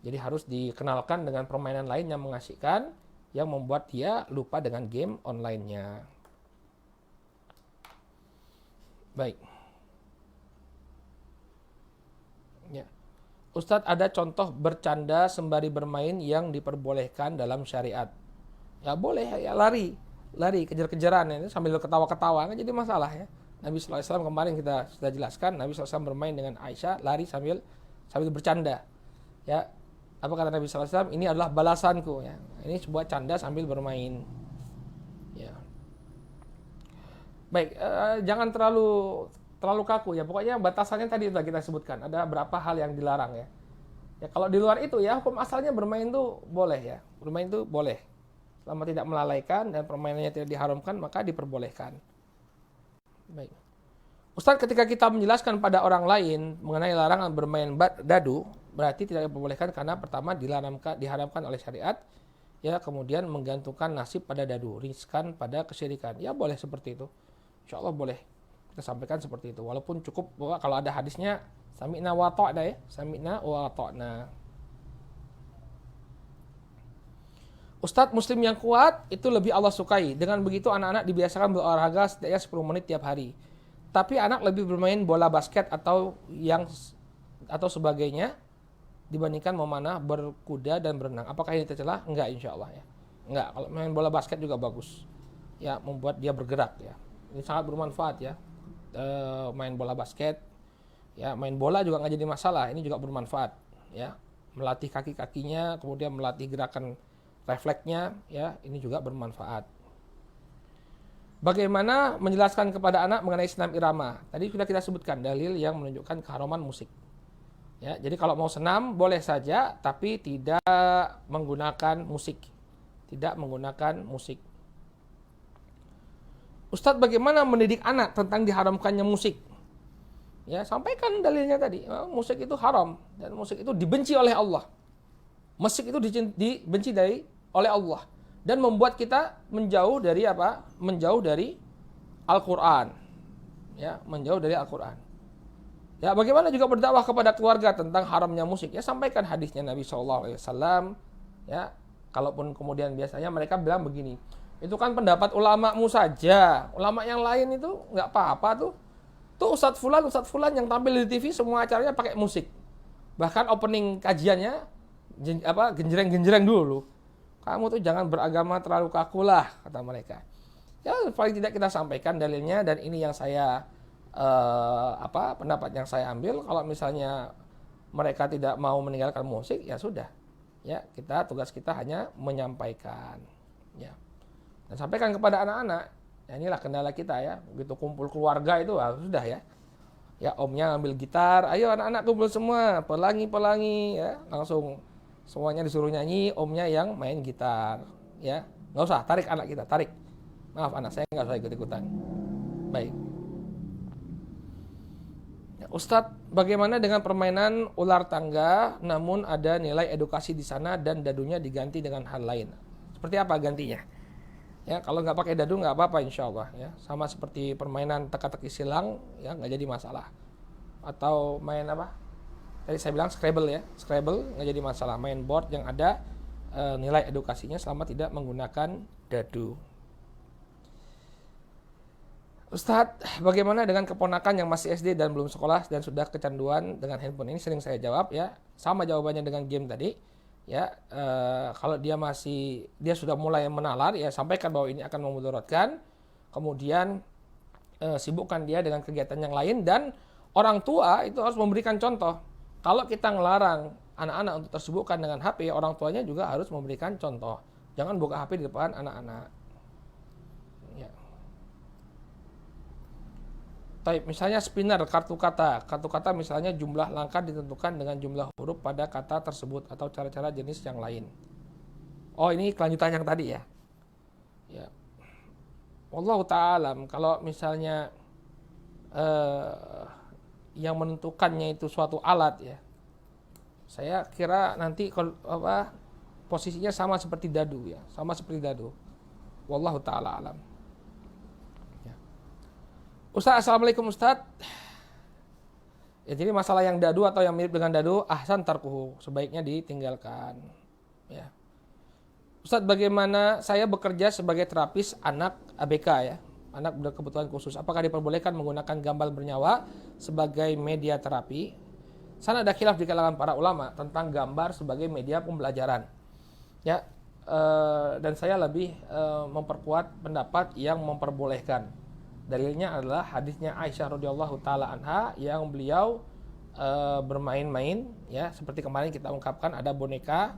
S1: Jadi harus dikenalkan dengan permainan lain yang mengasihkan, yang membuat dia lupa dengan game online-nya. Baik. Ya. Ustadz, ada contoh bercanda sembari bermain yang diperbolehkan dalam syariat? Ya boleh ya, lari kejar-kejaran ya, sambil ketawa-ketawa kan jadi masalah ya. Nabi SAW kemarin kita sudah jelaskan, Nabi SAW bermain dengan Aisyah, lari sambil bercanda. Ya, apa kata Nabi SAW? Ini adalah balasanku ya. Ini sebuah canda sambil bermain. Ya. Baik, jangan terlalu kaku ya. Pokoknya batasannya tadi sudah kita sebutkan. Ada berapa hal yang dilarang ya. Ya kalau di luar itu ya hukum asalnya bermain itu boleh ya. Bermain itu boleh. Selama tidak melalaikan dan permainannya tidak diharamkan, maka diperbolehkan. Baik. Ustaz, ketika kita menjelaskan pada orang lain mengenai larangan bermain dadu, berarti tidak diperbolehkan karena pertama diharamkan oleh syariat, ya, kemudian menggantungkan nasib pada dadu, riskan pada kesyirikan. Ya boleh seperti itu. Insya Allah boleh kita sampaikan seperti itu. Walaupun cukup bahwa kalau ada hadisnya sami'na wa ta'na ya, sami'na wa ta'na. Ustadz, muslim yang kuat itu lebih Allah sukai. Dengan begitu anak-anak dibiasakan berolahraga setidaknya 10 menit tiap hari. tapi anak lebih bermain bola basket atau sebagainya dibandingkan memanah, berkuda dan berenang. Apakah ini tercela? Enggak, insya Allah ya. Enggak, kalau main bola basket juga bagus. Ya, membuat dia bergerak ya. Ini sangat bermanfaat ya. Main bola basket, ya main bola juga nggak jadi masalah. Ini juga bermanfaat ya. Melatih kaki-kakinya, kemudian melatih gerakan refleksnya ya. Ini juga bermanfaat. Bagaimana menjelaskan kepada anak mengenai senam irama? Tadi sudah kita sebutkan dalil yang menunjukkan keharuman musik. Ya, jadi kalau mau senam boleh saja, tapi tidak menggunakan musik. Tidak menggunakan musik. Ustadz, bagaimana mendidik anak tentang diharamkannya musik? Ya, sampaikan dalilnya tadi. Musik itu haram dan musik itu dibenci oleh Allah. Musik itu dibenci oleh Allah dan membuat kita menjauh dari apa? Menjauh dari Al-Qur'an. Ya, menjauh dari Al-Qur'an. Ya, bagaimana juga berdakwah kepada keluarga tentang haramnya musik? Ya, sampaikan hadisnya Nabi SAW. Ya, kalaupun kemudian biasanya mereka bilang begini, itu kan pendapat ulamamu saja, ulama yang lain itu nggak apa-apa tuh. Tuh Ustadz Fulan yang tampil di TV semua acaranya pakai musik. Bahkan opening kajiannya genjreng-genjreng dulu. Kamu tuh jangan beragama terlalu kaku lah, kata mereka. Ya, paling tidak kita sampaikan dalilnya, dan ini yang saya pendapat yang saya ambil. Kalau misalnya mereka tidak mau meninggalkan musik, ya sudah. Ya, tugas kita hanya menyampaikan. Ya. Dan sampaikan kepada anak-anak. Ya, inilah kendala kita ya. Begitu kumpul keluarga itu sudah ya. Ya, omnya ambil gitar, ayo anak-anak kumpul semua, pelangi ya, langsung semuanya disuruh nyanyi, omnya yang main gitar, ya. Nggak usah tarik anak kita, tarik. Maaf anak saya nggak usah ikut-ikutan. Baik. Ustadz, bagaimana dengan permainan ular tangga namun ada nilai edukasi di sana dan dadunya diganti dengan hal lain? Seperti apa gantinya? Ya, kalau nggak pakai dadu nggak apa-apa insya Allah ya. Sama seperti permainan teka-teki silang ya, nggak jadi masalah. Atau main apa? Tadi saya bilang Scrabble ya. Scrabble nggak jadi masalah. Main board yang ada nilai edukasinya selama tidak menggunakan dadu. Ustadz, bagaimana dengan keponakan yang masih SD dan belum sekolah dan sudah kecanduan dengan handphone? Ini sering saya jawab ya, sama jawabannya dengan game tadi. Ya, kalau dia sudah mulai menalar, ya sampaikan bahwa ini akan memudaratkan. Kemudian sibukkan dia dengan kegiatan yang lain, dan orang tua itu harus memberikan contoh. Kalau kita ngelarang anak-anak untuk tersibukkan dengan HP, orang tuanya juga harus memberikan contoh. Jangan buka HP di depan anak-anak. Misalnya spinner kartu kata misalnya jumlah langkah ditentukan dengan jumlah huruf pada kata tersebut atau cara-cara jenis yang lain. Oh, ini kelanjutan yang tadi ya. Ya. Wallahu ta'ala, kalau misalnya yang menentukannya itu suatu alat ya. Saya kira nanti posisinya sama seperti dadu ya, sama seperti dadu. Wallahu ta'ala alam. Ustaz, assalamualaikum Ustaz. Ya, jadi masalah yang dadu atau yang mirip dengan dadu, ahsan tarkuhu, sebaiknya ditinggalkan. Ya. Ustaz, bagaimana saya bekerja sebagai terapis anak ABK ya, anak berkebutuhan khusus. Apakah diperbolehkan menggunakan gambar bernyawa sebagai media terapi? Sana ada khilaf di kalangan para ulama tentang gambar sebagai media pembelajaran. Ya, dan saya lebih memperkuat pendapat yang memperbolehkan. Dalilnya adalah hadisnya Aisyah radhiyallahu taala anha yang beliau bermain-main ya, seperti kemarin kita ungkapkan ada boneka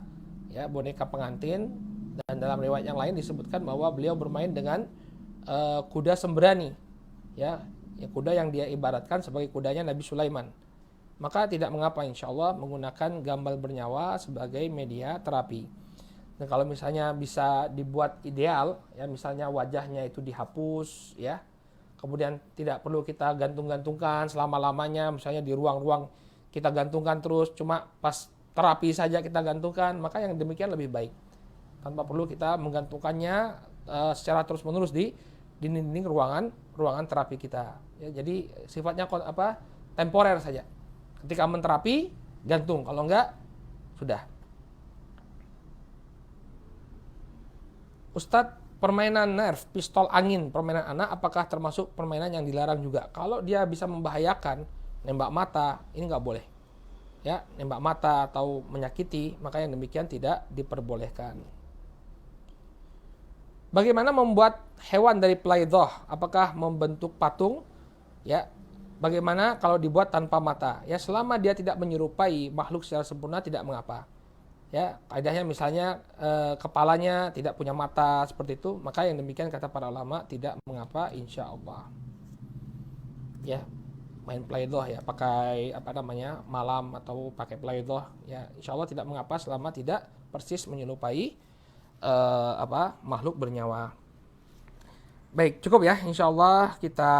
S1: ya, boneka pengantin, dan dalam riwayat yang lain disebutkan bahwa beliau bermain dengan kuda sembrani ya, kuda yang dia ibaratkan sebagai kudanya Nabi Sulaiman. Maka tidak mengapa insyaallah menggunakan gambar bernyawa sebagai media terapi. Dan kalau misalnya bisa dibuat ideal ya, misalnya wajahnya itu dihapus ya, kemudian tidak perlu kita gantung-gantungkan selama-lamanya, misalnya di ruang-ruang kita gantungkan terus, cuma pas terapi saja kita gantungkan, maka yang demikian lebih baik. Tanpa perlu kita menggantungkannya secara terus-menerus di dinding ruangan terapi kita. Ya, jadi sifatnya temporer saja. Ketika menterapi, gantung. Kalau enggak, sudah. Ustadz, permainan nerf, pistol angin, permainan anak, apakah termasuk permainan yang dilarang juga? Kalau dia bisa membahayakan, nembak mata, ini nggak boleh. Ya, nembak mata atau menyakiti, maka yang demikian tidak diperbolehkan. Bagaimana membuat hewan dari plaidhah? Apakah membentuk patung? Ya, bagaimana kalau dibuat tanpa mata? Ya, selama dia tidak menyerupai makhluk secara sempurna tidak mengapa. Ya, kaidahnya misalnya kepalanya tidak punya mata seperti itu, maka yang demikian kata para ulama tidak mengapa insya Allah. Ya, main plaidhah ya, pakai malam atau pakai plaidhah ya, insya Allah tidak mengapa selama tidak persis menyerupai makhluk bernyawa. Baik, cukup ya, insya Allah kita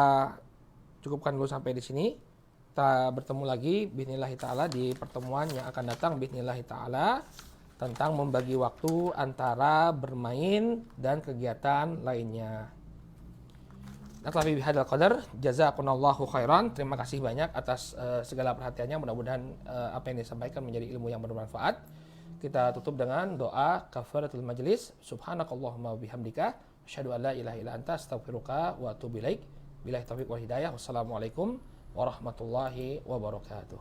S1: cukupkan dulu sampai di sini. Kita bertemu lagi bismillah ta'ala di pertemuan yang akan datang bismillah ta'ala tentang membagi waktu antara bermain dan kegiatan lainnya. Naktafi bihadzal qadar, jazakumullahu khairan. Terima kasih banyak atas segala perhatiannya. Mudah-mudahan apa yang disampaikan menjadi ilmu yang bermanfaat. Kita tutup dengan doa kafaratul majlis. Subhanakallahumma wabihamdika asyhadu an la ilaha illa anta astaghfiruka wa atubu ilaik. Billahi taufiq wal hidayah. Wassalamualaikum warahmatullahi wabarakatuh.